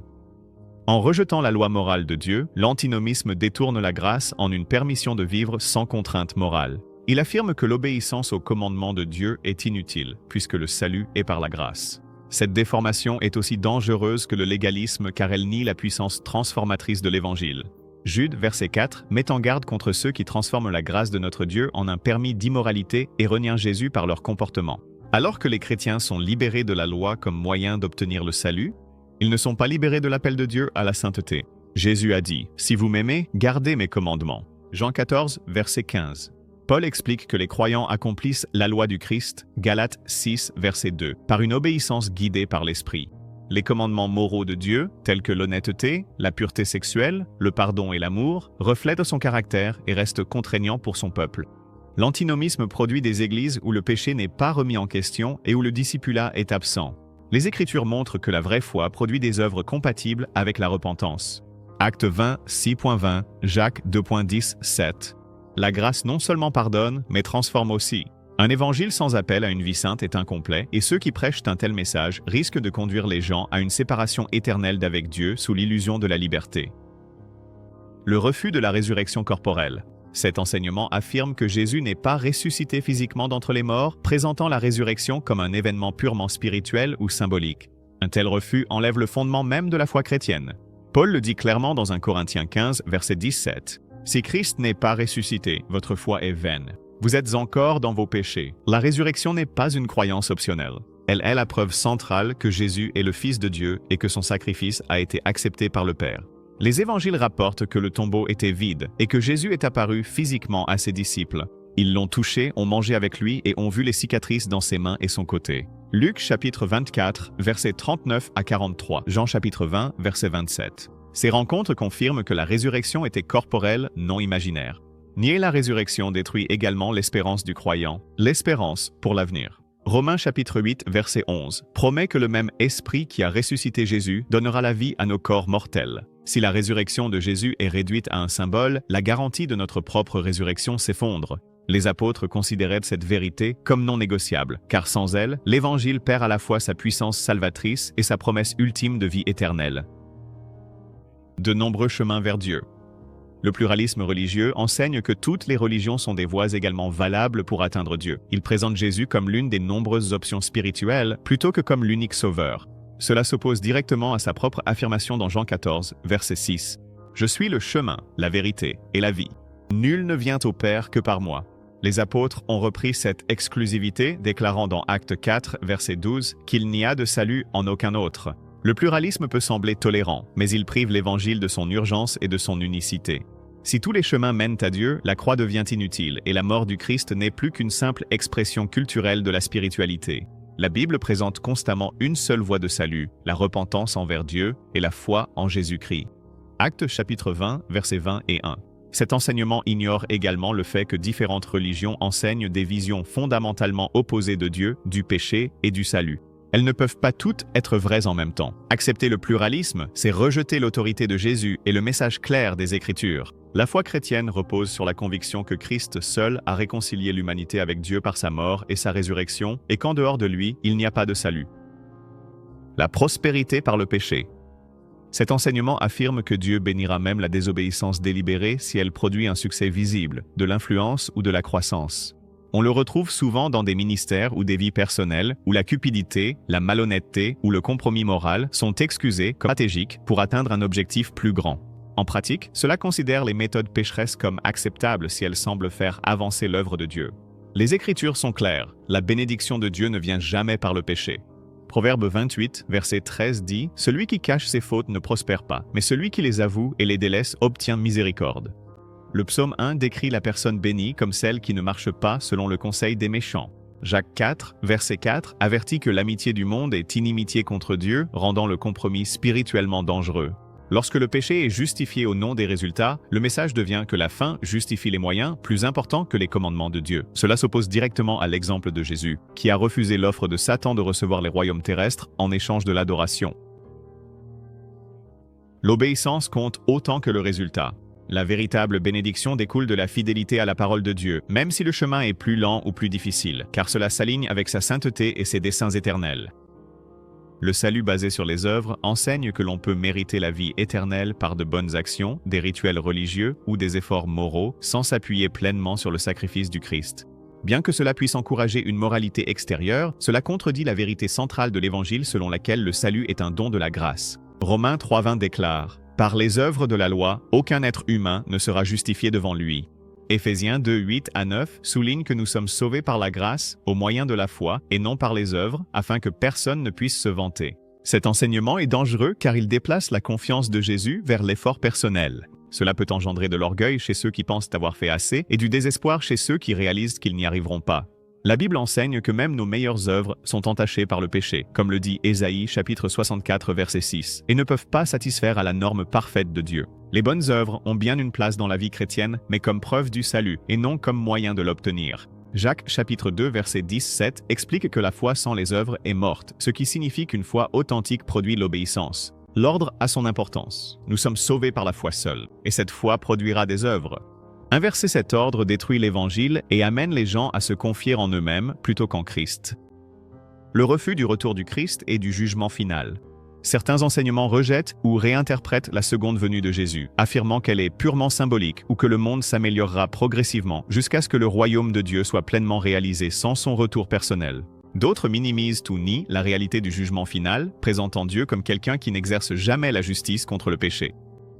En rejetant la loi morale de Dieu, l'antinomisme détourne la grâce en une permission de vivre sans contrainte morale. Il affirme que l'obéissance aux commandements de Dieu est inutile, puisque le salut est par la grâce. Cette déformation est aussi dangereuse que le légalisme car elle nie la puissance transformatrice de l'Évangile. Jude, verset 4, met en garde contre ceux qui transforment la grâce de notre Dieu en un permis d'immoralité et renient Jésus par leur comportement. Alors que les chrétiens sont libérés de la loi comme moyen d'obtenir le salut, ils ne sont pas libérés de l'appel de Dieu à la sainteté. Jésus a dit « Si vous m'aimez, gardez mes commandements ». Jean 14, verset 15. Paul explique que les croyants accomplissent la loi du Christ, Galates 6, verset 2, par une obéissance guidée par l'Esprit. Les commandements moraux de Dieu, tels que l'honnêteté, la pureté sexuelle, le pardon et l'amour, reflètent son caractère et restent contraignants pour son peuple. L'antinomisme produit des églises où le péché n'est pas remis en question et où le discipulat est absent. Les Écritures montrent que la vraie foi produit des œuvres compatibles avec la repentance. Acte 20, 6.20, Jacques 2.10, 7. La grâce non seulement pardonne, mais transforme aussi. Un évangile sans appel à une vie sainte est incomplet, et ceux qui prêchent un tel message risquent de conduire les gens à une séparation éternelle d'avec Dieu sous l'illusion de la liberté. Le refus de la résurrection corporelle. Cet enseignement affirme que Jésus n'est pas ressuscité physiquement d'entre les morts, présentant la résurrection comme un événement purement spirituel ou symbolique. Un tel refus enlève le fondement même de la foi chrétienne. Paul le dit clairement dans 1 Corinthiens 15, verset 17. « Si Christ n'est pas ressuscité, votre foi est vaine. Vous êtes encore dans vos péchés. » La résurrection n'est pas une croyance optionnelle. Elle est la preuve centrale que Jésus est le Fils de Dieu et que son sacrifice a été accepté par le Père. Les évangiles rapportent que le tombeau était vide et que Jésus est apparu physiquement à ses disciples. Ils l'ont touché, ont mangé avec lui et ont vu les cicatrices dans ses mains et son côté. Luc chapitre 24, versets 39 à 43. Jean chapitre 20, verset 27. Ces rencontres confirment que la résurrection était corporelle, non imaginaire. Nier la résurrection détruit également l'espérance du croyant, l'espérance pour l'avenir. Romains chapitre 8, verset 11, promet que le même Esprit qui a ressuscité Jésus donnera la vie à nos corps mortels. Si la résurrection de Jésus est réduite à un symbole, la garantie de notre propre résurrection s'effondre. Les apôtres considéraient cette vérité comme non négociable, car sans elle, l'Évangile perd à la fois sa puissance salvatrice et sa promesse ultime de vie éternelle. De nombreux chemins vers Dieu. Le pluralisme religieux enseigne que toutes les religions sont des voies également valables pour atteindre Dieu. Il présente Jésus comme l'une des nombreuses options spirituelles plutôt que comme l'unique sauveur. Cela s'oppose directement à sa propre affirmation dans Jean 14, verset 6. « Je suis le chemin, la vérité et la vie. Nul ne vient au Père que par moi. » Les apôtres ont repris cette exclusivité, déclarant dans Acte 4, verset 12, qu'il n'y a de salut en aucun autre. Le pluralisme peut sembler tolérant, mais il prive l'Évangile de son urgence et de son unicité. Si tous les chemins mènent à Dieu, la croix devient inutile et la mort du Christ n'est plus qu'une simple expression culturelle de la spiritualité. La Bible présente constamment une seule voie de salut, la repentance envers Dieu et la foi en Jésus-Christ. Actes chapitre 20, versets 20 et 1. Cet enseignement ignore également le fait que différentes religions enseignent des visions fondamentalement opposées de Dieu, du péché et du salut. Elles ne peuvent pas toutes être vraies en même temps. Accepter le pluralisme, c'est rejeter l'autorité de Jésus et le message clair des Écritures. La foi chrétienne repose sur la conviction que Christ seul a réconcilié l'humanité avec Dieu par sa mort et sa résurrection, et qu'en dehors de lui, il n'y a pas de salut. La prospérité par le péché. Cet enseignement affirme que Dieu bénira même la désobéissance délibérée si elle produit un succès visible, de l'influence ou de la croissance. On le retrouve souvent dans des ministères ou des vies personnelles où la cupidité, la malhonnêteté ou le compromis moral sont excusés comme stratégiques pour atteindre un objectif plus grand. En pratique, cela considère les méthodes pécheresses comme acceptables si elles semblent faire avancer l'œuvre de Dieu. Les Écritures sont claires, la bénédiction de Dieu ne vient jamais par le péché. Proverbe 28, verset 13 dit « Celui qui cache ses fautes ne prospère pas, mais celui qui les avoue et les délaisse obtient miséricorde. » Le psaume 1 décrit la personne bénie comme celle qui ne marche pas selon le conseil des méchants. Jacques 4, verset 4, avertit que l'amitié du monde est inimitié contre Dieu, rendant le compromis spirituellement dangereux. Lorsque le péché est justifié au nom des résultats, le message devient que la fin justifie les moyens plus importants que les commandements de Dieu. Cela s'oppose directement à l'exemple de Jésus, qui a refusé l'offre de Satan de recevoir les royaumes terrestres en échange de l'adoration. L'obéissance compte autant que le résultat. La véritable bénédiction découle de la fidélité à la parole de Dieu, même si le chemin est plus lent ou plus difficile, car cela s'aligne avec sa sainteté et ses desseins éternels. Le salut basé sur les œuvres enseigne que l'on peut mériter la vie éternelle par de bonnes actions, des rituels religieux ou des efforts moraux, sans s'appuyer pleinement sur le sacrifice du Christ. Bien que cela puisse encourager une moralité extérieure, cela contredit la vérité centrale de l'Évangile selon laquelle le salut est un don de la grâce. Romains 3,20 déclare « Par les œuvres de la loi, aucun être humain ne sera justifié devant lui. » Éphésiens 2:8 à 9 souligne que nous sommes sauvés par la grâce, au moyen de la foi, et non par les œuvres, afin que personne ne puisse se vanter. Cet enseignement est dangereux car il déplace la confiance de Jésus vers l'effort personnel. Cela peut engendrer de l'orgueil chez ceux qui pensent avoir fait assez et du désespoir chez ceux qui réalisent qu'ils n'y arriveront pas. La Bible enseigne que même nos meilleures œuvres sont entachées par le péché, comme le dit Ésaïe chapitre 64 verset 6, et ne peuvent pas satisfaire à la norme parfaite de Dieu. Les bonnes œuvres ont bien une place dans la vie chrétienne, mais comme preuve du salut, et non comme moyen de l'obtenir. Jacques chapitre 2 verset 10-7 explique que la foi sans les œuvres est morte, ce qui signifie qu'une foi authentique produit l'obéissance. L'ordre a son importance. Nous sommes sauvés par la foi seule, et cette foi produira des œuvres. Inverser cet ordre détruit l'Évangile et amène les gens à se confier en eux-mêmes plutôt qu'en Christ. Le refus du retour du Christ et du jugement final. Certains enseignements rejettent ou réinterprètent la seconde venue de Jésus, affirmant qu'elle est purement symbolique ou que le monde s'améliorera progressivement jusqu'à ce que le royaume de Dieu soit pleinement réalisé sans son retour personnel. D'autres minimisent ou nient la réalité du jugement final, présentant Dieu comme quelqu'un qui n'exerce jamais la justice contre le péché.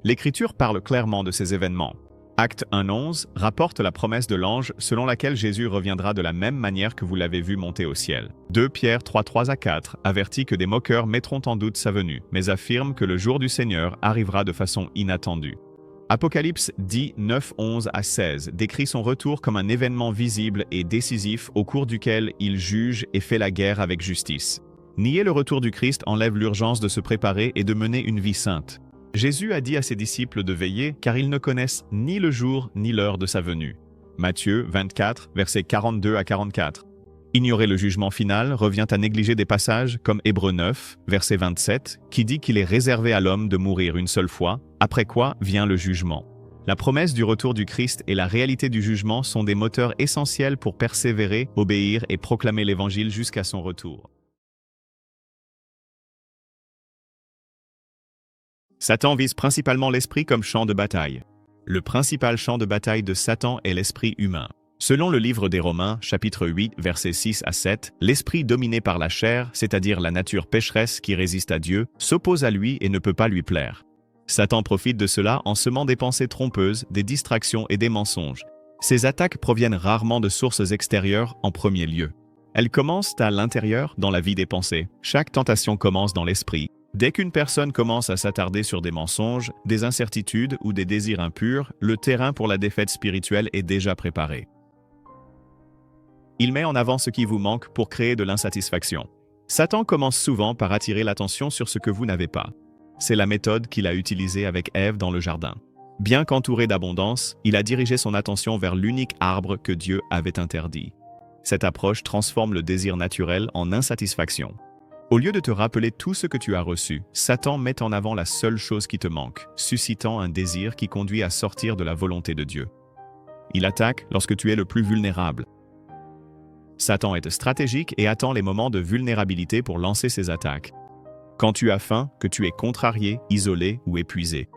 L'Écriture parle clairement de ces événements. Acte 1:11 rapporte la promesse de l'ange selon laquelle Jésus reviendra de la même manière que vous l'avez vu monter au ciel. 2 Pierre 3:3 à 4 avertit que des moqueurs mettront en doute sa venue, mais affirme que le jour du Seigneur arrivera de façon inattendue. Apocalypse 10:9-11 à 16 décrit son retour comme un événement visible et décisif au cours duquel il juge et fait la guerre avec justice. Nier le retour du Christ enlève l'urgence de se préparer et de mener une vie sainte. Jésus a dit à ses disciples de veiller car ils ne connaissent ni le jour ni l'heure de sa venue. Matthieu 24, versets 42 à 44. Ignorer le jugement final revient à négliger des passages comme Hébreux 9, verset 27, qui dit qu'il est réservé à l'homme de mourir une seule fois, après quoi vient le jugement. La promesse du retour du Christ et la réalité du jugement sont des moteurs essentiels pour persévérer, obéir et proclamer l'Évangile jusqu'à son retour. Satan vise principalement l'esprit comme champ de bataille. Le principal champ de bataille de Satan est l'esprit humain. Selon le livre des Romains, chapitre 8, versets 6 à 7, l'esprit dominé par la chair, c'est-à-dire la nature pécheresse qui résiste à Dieu, s'oppose à lui et ne peut pas lui plaire. Satan profite de cela en semant des pensées trompeuses, des distractions et des mensonges. Ces attaques proviennent rarement de sources extérieures en premier lieu. Elles commencent à l'intérieur, dans la vie des pensées. Chaque tentation commence dans l'esprit. Dès qu'une personne commence à s'attarder sur des mensonges, des incertitudes ou des désirs impurs, le terrain pour la défaite spirituelle est déjà préparé. Il met en avant ce qui vous manque pour créer de l'insatisfaction. Satan commence souvent par attirer l'attention sur ce que vous n'avez pas. C'est la méthode qu'il a utilisée avec Ève dans le jardin. Bien qu'entouré d'abondance, il a dirigé son attention vers l'unique arbre que Dieu avait interdit. Cette approche transforme le désir naturel en insatisfaction. Au lieu de te rappeler tout ce que tu as reçu, Satan met en avant la seule chose qui te manque, suscitant un désir qui conduit à sortir de la volonté de Dieu. Il attaque lorsque tu es le plus vulnérable. Satan est stratégique et attend les moments de vulnérabilité pour lancer ses attaques. Quand tu as faim, que tu es contrarié, isolé ou épuisé.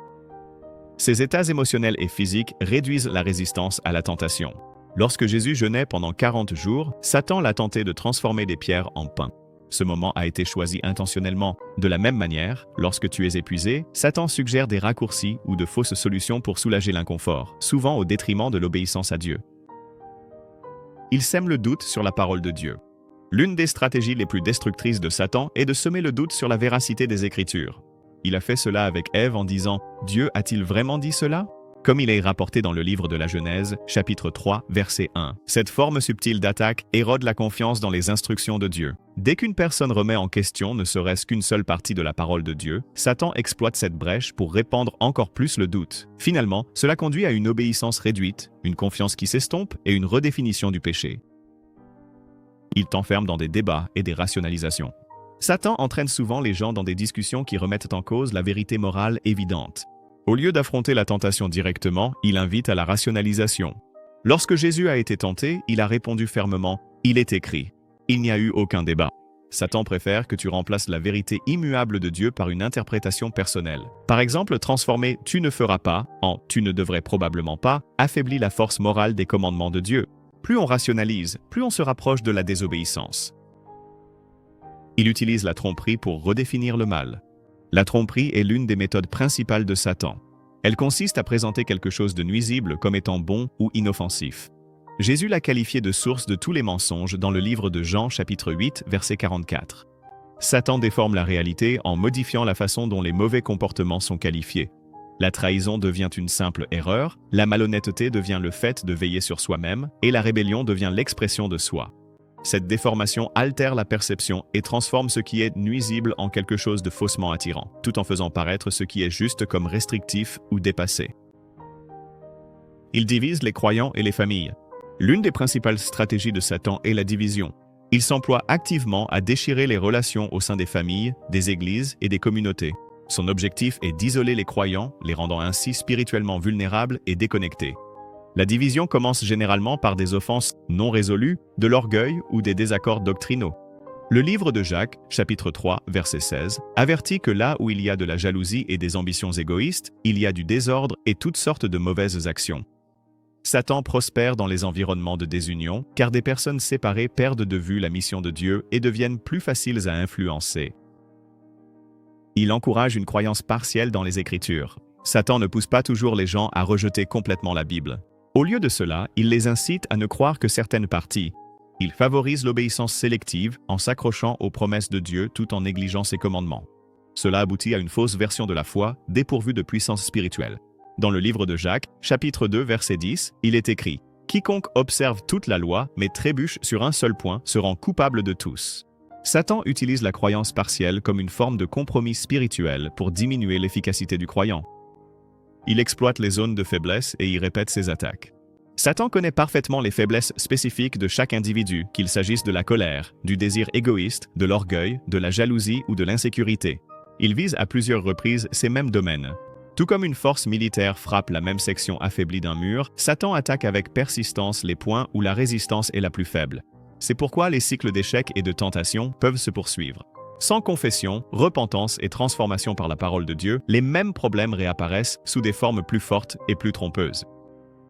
Ces états émotionnels et physiques réduisent la résistance à la tentation. Lorsque Jésus jeûnait pendant 40 jours, Satan l'a tenté de transformer des pierres en pain. Ce moment a été choisi intentionnellement. De la même manière, lorsque tu es épuisé, Satan suggère des raccourcis ou de fausses solutions pour soulager l'inconfort, souvent au détriment de l'obéissance à Dieu. Il sème le doute sur la parole de Dieu. L'une des stratégies les plus destructrices de Satan est de semer le doute sur la véracité des Écritures. Il a fait cela avec Ève en disant « Dieu a-t-il vraiment dit cela ?» Comme il est rapporté dans le livre de la Genèse, chapitre 3, verset 1. Cette forme subtile d'attaque érode la confiance dans les instructions de Dieu. Dès qu'une personne remet en question ne serait-ce qu'une seule partie de la parole de Dieu, Satan exploite cette brèche pour répandre encore plus le doute. Finalement, cela conduit à une obéissance réduite, une confiance qui s'estompe et une redéfinition du péché. Il t'enferme dans des débats et des rationalisations. Satan entraîne souvent les gens dans des discussions qui remettent en cause la vérité morale évidente. Au lieu d'affronter la tentation directement, il invite à la rationalisation. Lorsque Jésus a été tenté, il a répondu fermement « Il est écrit ». Il n'y a eu aucun débat. Satan préfère que tu remplaces la vérité immuable de Dieu par une interprétation personnelle. Par exemple, transformer « tu ne feras pas » en « tu ne devrais probablement pas » affaiblit la force morale des commandements de Dieu. Plus on rationalise, plus on se rapproche de la désobéissance. Il utilise la tromperie pour redéfinir le mal. La tromperie est l'une des méthodes principales de Satan. Elle consiste à présenter quelque chose de nuisible comme étant bon ou inoffensif. Jésus l'a qualifié de source de tous les mensonges dans le livre de Jean chapitre 8, verset 44. Satan déforme la réalité en modifiant la façon dont les mauvais comportements sont qualifiés. La trahison devient une simple erreur, la malhonnêteté devient le fait de veiller sur soi-même, et la rébellion devient l'expression de soi. Cette déformation altère la perception et transforme ce qui est nuisible en quelque chose de faussement attirant, tout en faisant paraître ce qui est juste comme restrictif ou dépassé. Il divise les croyants et les familles. L'une des principales stratégies de Satan est la division. Il s'emploie activement à déchirer les relations au sein des familles, des églises et des communautés. Son objectif est d'isoler les croyants, les rendant ainsi spirituellement vulnérables et déconnectés. La division commence généralement par des offenses non résolues, de l'orgueil ou des désaccords doctrinaux. Le livre de Jacques, chapitre 3, verset 16, avertit que là où il y a de la jalousie et des ambitions égoïstes, il y a du désordre et toutes sortes de mauvaises actions. Satan prospère dans les environnements de désunion, car des personnes séparées perdent de vue la mission de Dieu et deviennent plus faciles à influencer. Il encourage une croyance partielle dans les Écritures. Satan ne pousse pas toujours les gens à rejeter complètement la Bible. Au lieu de cela, il les incite à ne croire que certaines parties. Il favorise l'obéissance sélective en s'accrochant aux promesses de Dieu tout en négligeant ses commandements. Cela aboutit à une fausse version de la foi, dépourvue de puissance spirituelle. Dans le livre de Jacques, chapitre 2, verset 10, il est écrit « Quiconque observe toute la loi, mais trébuche sur un seul point, se rend coupable de tous. » Satan utilise la croyance partielle comme une forme de compromis spirituel pour diminuer l'efficacité du croyant. Il exploite les zones de faiblesse et y répète ses attaques. Satan connaît parfaitement les faiblesses spécifiques de chaque individu, qu'il s'agisse de la colère, du désir égoïste, de l'orgueil, de la jalousie ou de l'insécurité. Il vise à plusieurs reprises ces mêmes domaines. Tout comme une force militaire frappe la même section affaiblie d'un mur, Satan attaque avec persistance les points où la résistance est la plus faible. C'est pourquoi les cycles d'échecs et de tentation peuvent se poursuivre. Sans confession, repentance et transformation par la parole de Dieu, les mêmes problèmes réapparaissent sous des formes plus fortes et plus trompeuses.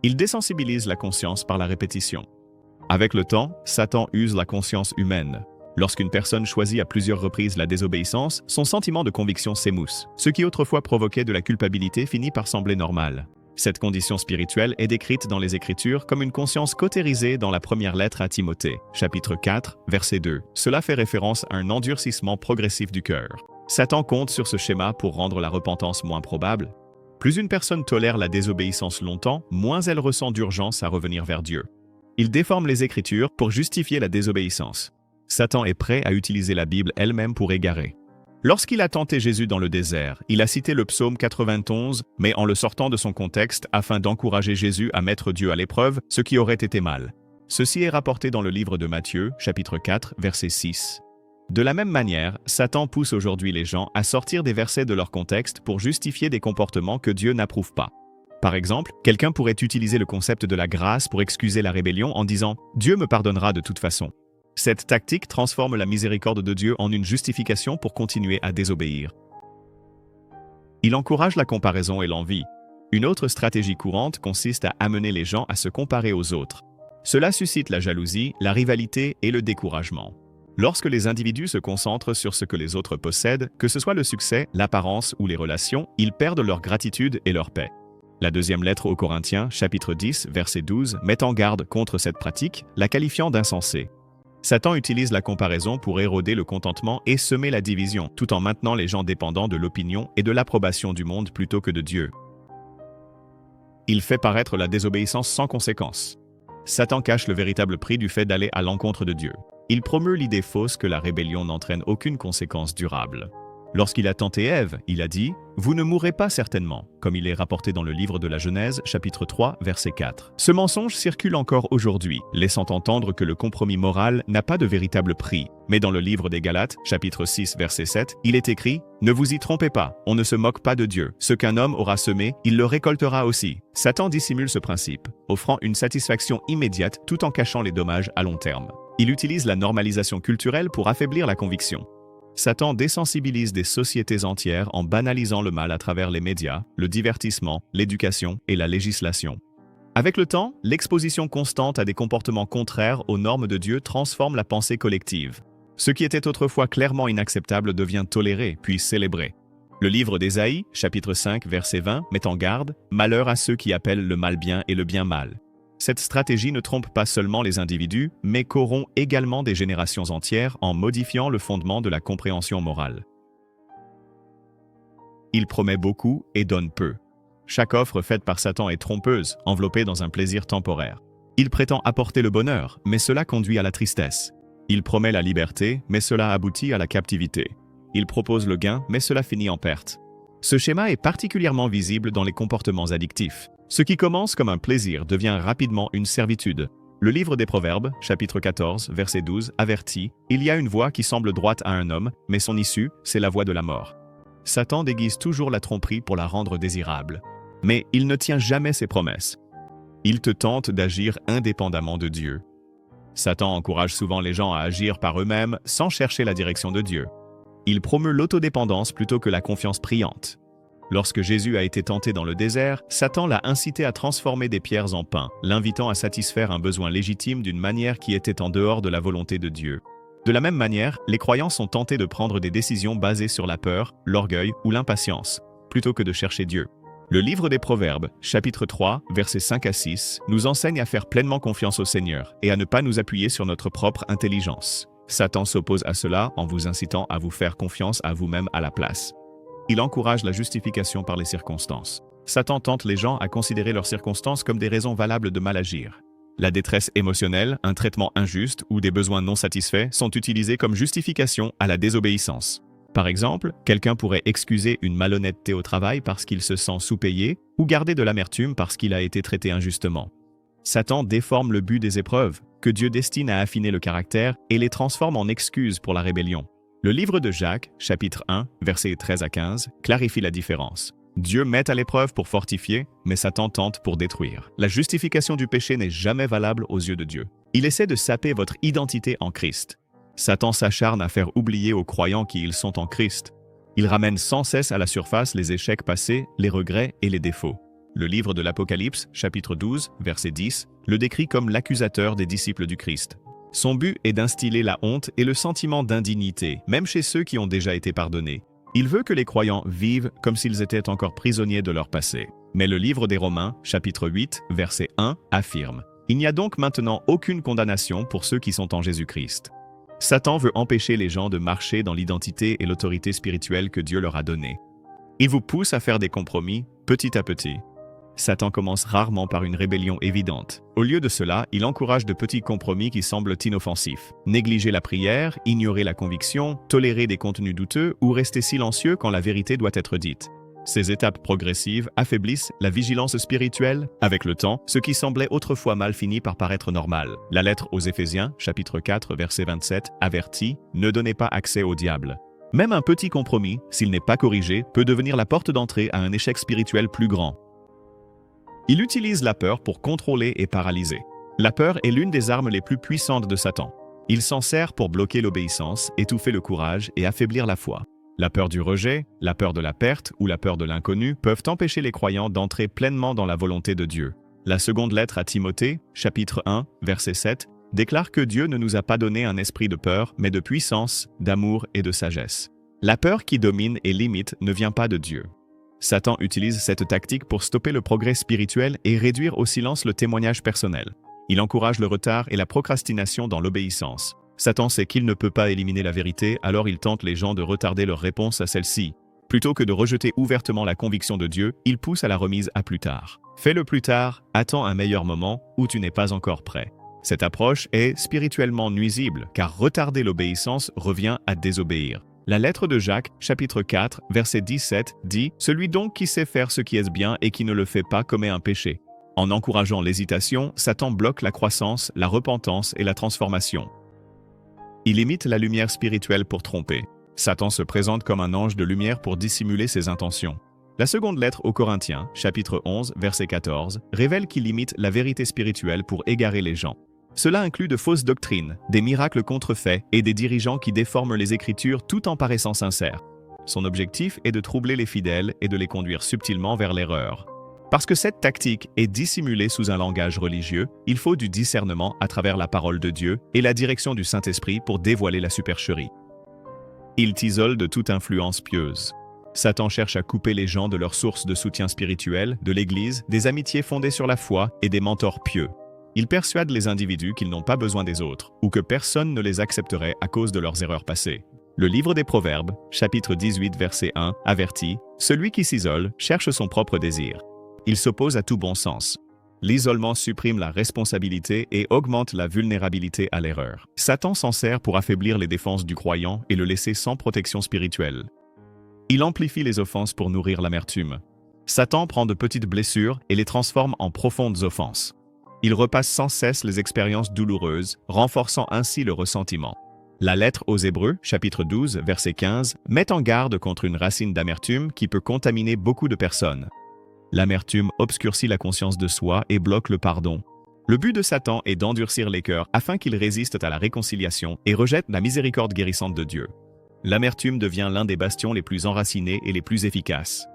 Il désensibilise la conscience par la répétition. Avec le temps, Satan use la conscience humaine. Lorsqu'une personne choisit à plusieurs reprises la désobéissance, son sentiment de conviction s'émousse. Ce qui autrefois provoquait de la culpabilité finit par sembler normal. Cette condition spirituelle est décrite dans les Écritures comme une conscience cautérisée dans la première lettre à Timothée, chapitre 4, verset 2. Cela fait référence à un endurcissement progressif du cœur. Satan compte sur ce schéma pour rendre la repentance moins probable. Plus une personne tolère la désobéissance longtemps, moins elle ressent d'urgence à revenir vers Dieu. Il déforme les Écritures pour justifier la désobéissance. Satan est prêt à utiliser la Bible elle-même pour égarer. Lorsqu'il a tenté Jésus dans le désert, il a cité le psaume 91, mais en le sortant de son contexte afin d'encourager Jésus à mettre Dieu à l'épreuve, ce qui aurait été mal. Ceci est rapporté dans le livre de Matthieu, chapitre 4, verset 6. De la même manière, Satan pousse aujourd'hui les gens à sortir des versets de leur contexte pour justifier des comportements que Dieu n'approuve pas. Par exemple, quelqu'un pourrait utiliser le concept de la grâce pour excuser la rébellion en disant « Dieu me pardonnera de toute façon ». Cette tactique transforme la miséricorde de Dieu en une justification pour continuer à désobéir. Il encourage la comparaison et l'envie. Une autre stratégie courante consiste à amener les gens à se comparer aux autres. Cela suscite la jalousie, la rivalité et le découragement. Lorsque les individus se concentrent sur ce que les autres possèdent, que ce soit le succès, l'apparence ou les relations, ils perdent leur gratitude et leur paix. La deuxième lettre aux Corinthiens, chapitre 10, verset 12, met en garde contre cette pratique, la qualifiant d'insensée. Satan utilise la comparaison pour éroder le contentement et semer la division, tout en maintenant les gens dépendants de l'opinion et de l'approbation du monde plutôt que de Dieu. Il fait paraître la désobéissance sans conséquence. Satan cache le véritable prix du fait d'aller à l'encontre de Dieu. Il promeut l'idée fausse que la rébellion n'entraîne aucune conséquence durable. Lorsqu'il a tenté Ève, il a dit « Vous ne mourrez pas certainement », comme il est rapporté dans le livre de la Genèse, chapitre 3, verset 4. Ce mensonge circule encore aujourd'hui, laissant entendre que le compromis moral n'a pas de véritable prix. Mais dans le livre des Galates, chapitre 6, verset 7, il est écrit « Ne vous y trompez pas, on ne se moque pas de Dieu. Ce qu'un homme aura semé, il le récoltera aussi. » Satan dissimule ce principe, offrant une satisfaction immédiate tout en cachant les dommages à long terme. Il utilise la normalisation culturelle pour affaiblir la conviction. Satan désensibilise des sociétés entières en banalisant le mal à travers les médias, le divertissement, l'éducation et la législation. Avec le temps, l'exposition constante à des comportements contraires aux normes de Dieu transforme la pensée collective. Ce qui était autrefois clairement inacceptable devient toléré, puis célébré. Le livre d'Ésaïe, chapitre 5, verset 20, met en garde « Malheur à ceux qui appellent le mal bien et le bien mal ». Cette stratégie ne trompe pas seulement les individus, mais corrompt également des générations entières en modifiant le fondement de la compréhension morale. Il promet beaucoup et donne peu. Chaque offre faite par Satan est trompeuse, enveloppée dans un plaisir temporaire. Il prétend apporter le bonheur, mais cela conduit à la tristesse. Il promet la liberté, mais cela aboutit à la captivité. Il propose le gain, mais cela finit en perte. Ce schéma est particulièrement visible dans les comportements addictifs. Ce qui commence comme un plaisir devient rapidement une servitude. Le livre des Proverbes, chapitre 14, verset 12, avertit « Il y a une voie qui semble droite à un homme, mais son issue, c'est la voie de la mort. » Satan déguise toujours la tromperie pour la rendre désirable. Mais il ne tient jamais ses promesses. Il te tente d'agir indépendamment de Dieu. Satan encourage souvent les gens à agir par eux-mêmes sans chercher la direction de Dieu. Il promeut l'autodépendance plutôt que la confiance priante. Lorsque Jésus a été tenté dans le désert, Satan l'a incité à transformer des pierres en pain, l'invitant à satisfaire un besoin légitime d'une manière qui était en dehors de la volonté de Dieu. De la même manière, les croyants sont tentés de prendre des décisions basées sur la peur, l'orgueil ou l'impatience, plutôt que de chercher Dieu. Le livre des Proverbes, chapitre 3, versets 5 à 6, nous enseigne à faire pleinement confiance au Seigneur et à ne pas nous appuyer sur notre propre intelligence. Satan s'oppose à cela en vous incitant à vous faire confiance à vous-même à la place. Il encourage la justification par les circonstances. Satan tente les gens à considérer leurs circonstances comme des raisons valables de mal agir. La détresse émotionnelle, un traitement injuste ou des besoins non satisfaits sont utilisés comme justification à la désobéissance. Par exemple, quelqu'un pourrait excuser une malhonnêteté au travail parce qu'il se sent sous-payé ou garder de l'amertume parce qu'il a été traité injustement. Satan déforme le but des épreuves, que Dieu destine à affiner le caractère et les transforme en excuses pour la rébellion. Le livre de Jacques, chapitre 1, versets 13 à 15, clarifie la différence. Dieu met à l'épreuve pour fortifier, mais Satan tente pour détruire. La justification du péché n'est jamais valable aux yeux de Dieu. Il essaie de saper votre identité en Christ. Satan s'acharne à faire oublier aux croyants qui ils sont en Christ. Il ramène sans cesse à la surface les échecs passés, les regrets et les défauts. Le livre de l'Apocalypse, chapitre 12, verset 10, le décrit comme l'accusateur des disciples du Christ. Son but est d'instiller la honte et le sentiment d'indignité, même chez ceux qui ont déjà été pardonnés. Il veut que les croyants vivent comme s'ils étaient encore prisonniers de leur passé. Mais le livre des Romains, chapitre 8, verset 1, affirme « Il n'y a donc maintenant aucune condamnation pour ceux qui sont en Jésus-Christ. » Satan veut empêcher les gens de marcher dans l'identité et l'autorité spirituelle que Dieu leur a donnée. Il vous pousse à faire des compromis petit à petit. Satan commence rarement par une rébellion évidente. Au lieu de cela, il encourage de petits compromis qui semblent inoffensifs. Négliger la prière, ignorer la conviction, tolérer des contenus douteux ou rester silencieux quand la vérité doit être dite. Ces étapes progressives affaiblissent la vigilance spirituelle. Avec le temps, ce qui semblait autrefois mal finit par paraître normal. La lettre aux Éphésiens, chapitre 4, verset 27, avertit « Ne donnez pas accès au diable ». Même un petit compromis, s'il n'est pas corrigé, peut devenir la porte d'entrée à un échec spirituel plus grand. Il utilise la peur pour contrôler et paralyser. La peur est l'une des armes les plus puissantes de Satan. Il s'en sert pour bloquer l'obéissance, étouffer le courage et affaiblir la foi. La peur du rejet, la peur de la perte ou la peur de l'inconnu peuvent empêcher les croyants d'entrer pleinement dans la volonté de Dieu. La seconde lettre à Timothée, chapitre 1, verset 7, déclare que Dieu ne nous a pas donné un esprit de peur, mais de puissance, d'amour et de sagesse. La peur qui domine et limite ne vient pas de Dieu. Satan utilise cette tactique pour stopper le progrès spirituel et réduire au silence le témoignage personnel. Il encourage le retard et la procrastination dans l'obéissance. Satan sait qu'il ne peut pas éliminer la vérité, alors il tente les gens de retarder leur réponse à celle-ci. Plutôt que de rejeter ouvertement la conviction de Dieu, il pousse à la remise à plus tard. Fais-le plus tard, attends un meilleur moment où tu n'es pas encore prêt. Cette approche est spirituellement nuisible, car retarder l'obéissance revient à désobéir. La lettre de Jacques, chapitre 4, verset 17, dit « Celui donc qui sait faire ce qui est bien et qui ne le fait pas commet un péché. » En encourageant l'hésitation, Satan bloque la croissance, la repentance et la transformation. Il imite la lumière spirituelle pour tromper. Satan se présente comme un ange de lumière pour dissimuler ses intentions. La seconde lettre aux Corinthiens, chapitre 11, verset 14, révèle qu'il imite la vérité spirituelle pour égarer les gens. Cela inclut de fausses doctrines, des miracles contrefaits et des dirigeants qui déforment les Écritures tout en paraissant sincères. Son objectif est de troubler les fidèles et de les conduire subtilement vers l'erreur. Parce que cette tactique est dissimulée sous un langage religieux, il faut du discernement à travers la parole de Dieu et la direction du Saint-Esprit pour dévoiler la supercherie. Il t'isole de toute influence pieuse. Satan cherche à couper les gens de leurs sources de soutien spirituel, de l'Église, des amitiés fondées sur la foi et des mentors pieux. Il persuade les individus qu'ils n'ont pas besoin des autres ou que personne ne les accepterait à cause de leurs erreurs passées. Le livre des Proverbes, chapitre 18, verset 1, avertit « Celui qui s'isole cherche son propre désir. Il s'oppose à tout bon sens. L'isolement supprime la responsabilité et augmente la vulnérabilité à l'erreur. Satan s'en sert pour affaiblir les défenses du croyant et le laisser sans protection spirituelle. Il amplifie les offenses pour nourrir l'amertume. Satan prend de petites blessures et les transforme en profondes offenses. Il repasse sans cesse les expériences douloureuses, renforçant ainsi le ressentiment. La lettre aux Hébreux, chapitre 12, verset 15, met en garde contre une racine d'amertume qui peut contaminer beaucoup de personnes. L'amertume obscurcit la conscience de soi et bloque le pardon. Le but de Satan est d'endurcir les cœurs afin qu'ils résistent à la réconciliation et rejettent la miséricorde guérissante de Dieu. L'amertume devient l'un des bastions les plus enracinés et les plus efficaces.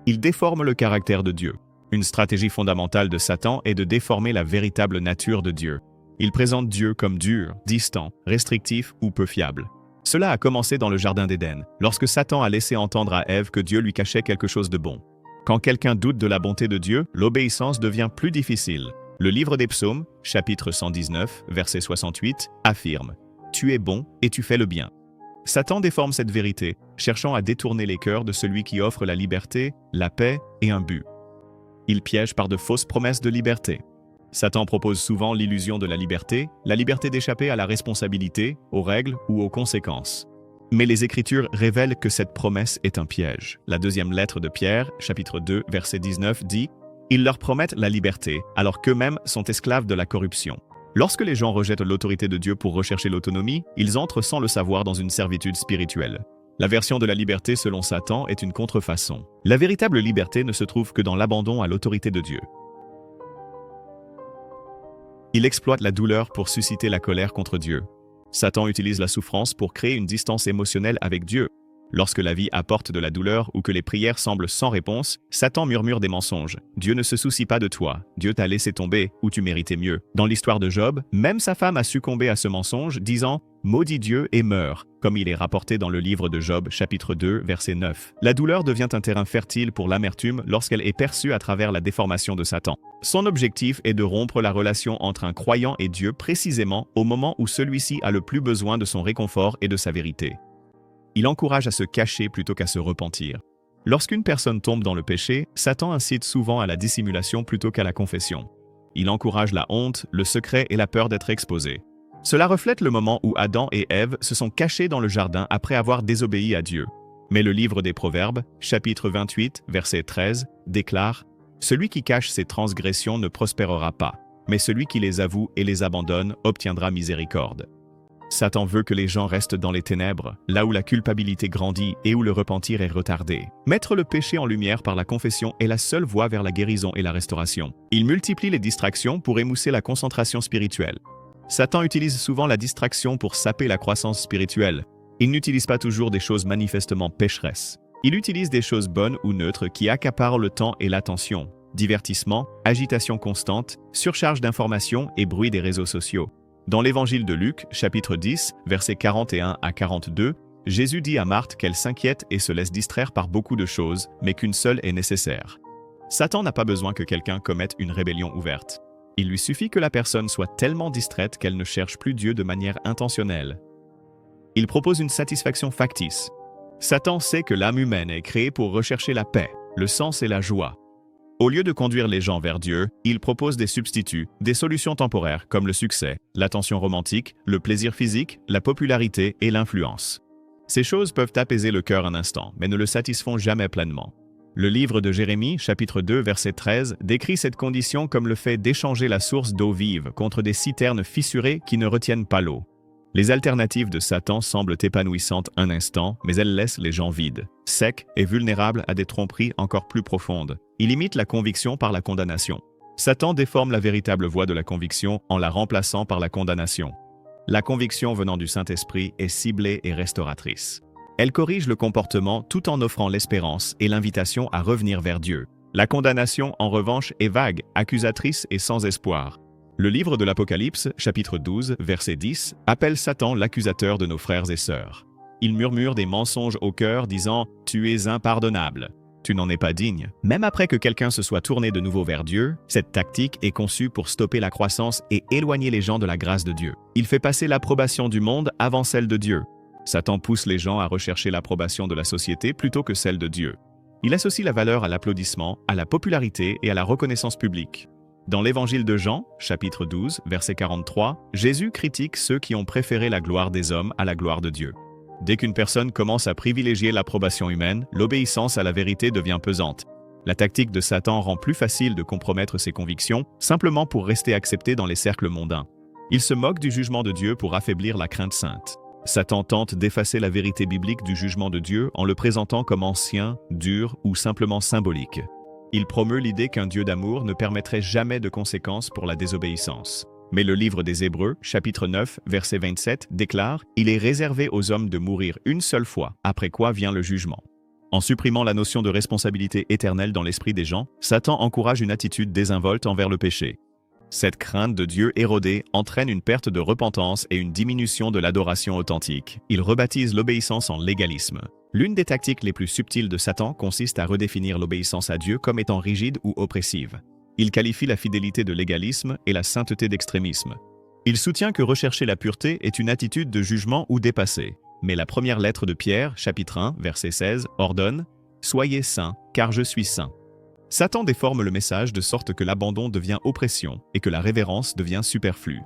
Il déforme le caractère de Dieu. Une stratégie fondamentale de Satan est de déformer la véritable nature de Dieu. Il présente Dieu comme dur, distant, restrictif ou peu fiable. Cela a commencé dans le Jardin d'Éden, lorsque Satan a laissé entendre à Ève que Dieu lui cachait quelque chose de bon. Quand quelqu'un doute de la bonté de Dieu, l'obéissance devient plus difficile. Le livre des Psaumes, chapitre 119, verset 68, affirme « Tu es bon et tu fais le bien ». Satan déforme cette vérité, cherchant à détourner les cœurs de celui qui offre la liberté, la paix et un but. Il piège par de fausses promesses de liberté. Satan propose souvent l'illusion de la liberté d'échapper à la responsabilité, aux règles ou aux conséquences. Mais les Écritures révèlent que cette promesse est un piège. La deuxième lettre de Pierre, chapitre 2, verset 19, dit « Ils leur promettent la liberté, alors qu'eux-mêmes sont esclaves de la corruption. » Lorsque les gens rejettent l'autorité de Dieu pour rechercher l'autonomie, ils entrent sans le savoir dans une servitude spirituelle. La version de la liberté selon Satan est une contrefaçon. La véritable liberté ne se trouve que dans l'abandon à l'autorité de Dieu. Il exploite la douleur pour susciter la colère contre Dieu. Satan utilise la souffrance pour créer une distance émotionnelle avec Dieu. Lorsque la vie apporte de la douleur ou que les prières semblent sans réponse, Satan murmure des mensonges. Dieu ne se soucie pas de toi. Dieu t'a laissé tomber ou tu méritais mieux. Dans l'histoire de Job, même sa femme a succombé à ce mensonge, disant « Maudit Dieu et meurs », comme il est rapporté dans le livre de Job, chapitre 2, verset 9. La douleur devient un terrain fertile pour l'amertume lorsqu'elle est perçue à travers la déformation de Satan. Son objectif est de rompre la relation entre un croyant et Dieu précisément au moment où celui-ci a le plus besoin de son réconfort et de sa vérité. Il encourage à se cacher plutôt qu'à se repentir. Lorsqu'une personne tombe dans le péché, Satan incite souvent à la dissimulation plutôt qu'à la confession. Il encourage la honte, le secret et la peur d'être exposé. Cela reflète le moment où Adam et Ève se sont cachés dans le jardin après avoir désobéi à Dieu. Mais le livre des Proverbes, chapitre 28, verset 13, déclare « Celui qui cache ses transgressions ne prospérera pas, mais celui qui les avoue et les abandonne obtiendra miséricorde. » Satan veut que les gens restent dans les ténèbres, là où la culpabilité grandit et où le repentir est retardé. Mettre le péché en lumière par la confession est la seule voie vers la guérison et la restauration. Il multiplie les distractions pour émousser la concentration spirituelle. Satan utilise souvent la distraction pour saper la croissance spirituelle. Il n'utilise pas toujours des choses manifestement pécheresses. Il utilise des choses bonnes ou neutres qui accaparent le temps et l'attention. Divertissement, agitation constante, surcharge d'informations et bruit des réseaux sociaux. Dans l'évangile de Luc, chapitre 10, versets 41 à 42, Jésus dit à Marthe qu'elle s'inquiète et se laisse distraire par beaucoup de choses, mais qu'une seule est nécessaire. Satan n'a pas besoin que quelqu'un commette une rébellion ouverte. Il lui suffit que la personne soit tellement distraite qu'elle ne cherche plus Dieu de manière intentionnelle. Il propose une satisfaction factice. Satan sait que l'âme humaine est créée pour rechercher la paix, le sens et la joie. Au lieu de conduire les gens vers Dieu, il propose des substituts, des solutions temporaires comme le succès, l'attention romantique, le plaisir physique, la popularité et l'influence. Ces choses peuvent apaiser le cœur un instant, mais ne le satisfont jamais pleinement. Le livre de Jérémie, chapitre 2, verset 13, décrit cette condition comme le fait d'échanger la source d'eau vive contre des citernes fissurées qui ne retiennent pas l'eau. Les alternatives de Satan semblent épanouissantes un instant, mais elles laissent les gens vides, secs et vulnérables à des tromperies encore plus profondes. Il imite la conviction par la condamnation. Satan déforme la véritable voie de la conviction en la remplaçant par la condamnation. La conviction venant du Saint-Esprit est ciblée et restauratrice. Elle corrige le comportement tout en offrant l'espérance et l'invitation à revenir vers Dieu. La condamnation, en revanche, est vague, accusatrice et sans espoir. Le livre de l'Apocalypse, chapitre 12, verset 10, appelle Satan l'accusateur de nos frères et sœurs. Il murmure des mensonges au cœur disant « Tu es impardonnable ». Tu n'en es pas digne. Même après que quelqu'un se soit tourné de nouveau vers Dieu, cette tactique est conçue pour stopper la croissance et éloigner les gens de la grâce de Dieu. Il fait passer l'approbation du monde avant celle de Dieu. Satan pousse les gens à rechercher l'approbation de la société plutôt que celle de Dieu. Il associe la valeur à l'applaudissement, à la popularité et à la reconnaissance publique. Dans l'évangile de Jean, chapitre 12, verset 43, Jésus critique ceux qui ont préféré la gloire des hommes à la gloire de Dieu. Dès qu'une personne commence à privilégier l'approbation humaine, l'obéissance à la vérité devient pesante. La tactique de Satan rend plus facile de compromettre ses convictions, simplement pour rester accepté dans les cercles mondains. Il se moque du jugement de Dieu pour affaiblir la crainte sainte. Satan tente d'effacer la vérité biblique du jugement de Dieu en le présentant comme ancien, dur ou simplement symbolique. Il promeut l'idée qu'un Dieu d'amour ne permettrait jamais de conséquences pour la désobéissance. Mais le livre des Hébreux, chapitre 9, verset 27, déclare « Il est réservé aux hommes de mourir une seule fois, après quoi vient le jugement ». En supprimant la notion de responsabilité éternelle dans l'esprit des gens, Satan encourage une attitude désinvolte envers le péché. Cette crainte de Dieu érodée entraîne une perte de repentance et une diminution de l'adoration authentique. Il rebaptise l'obéissance en légalisme. L'une des tactiques les plus subtiles de Satan consiste à redéfinir l'obéissance à Dieu comme étant rigide ou oppressive. Il qualifie la fidélité de légalisme et la sainteté d'extrémisme. Il soutient que rechercher la pureté est une attitude de jugement ou dépassée. Mais la première lettre de Pierre, chapitre 1, verset 16, ordonne « Soyez saints, car je suis saint ». Satan déforme le message de sorte que l'abandon devient oppression et que la révérence devient superflue.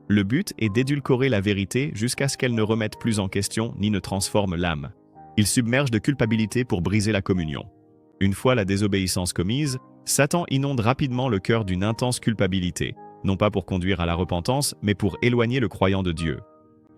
Le but est d'édulcorer la vérité jusqu'à ce qu'elle ne remette plus en question ni ne transforme l'âme. Il submerge de culpabilité pour briser la communion. Une fois la désobéissance commise, Satan inonde rapidement le cœur d'une intense culpabilité, non pas pour conduire à la repentance, mais pour éloigner le croyant de Dieu.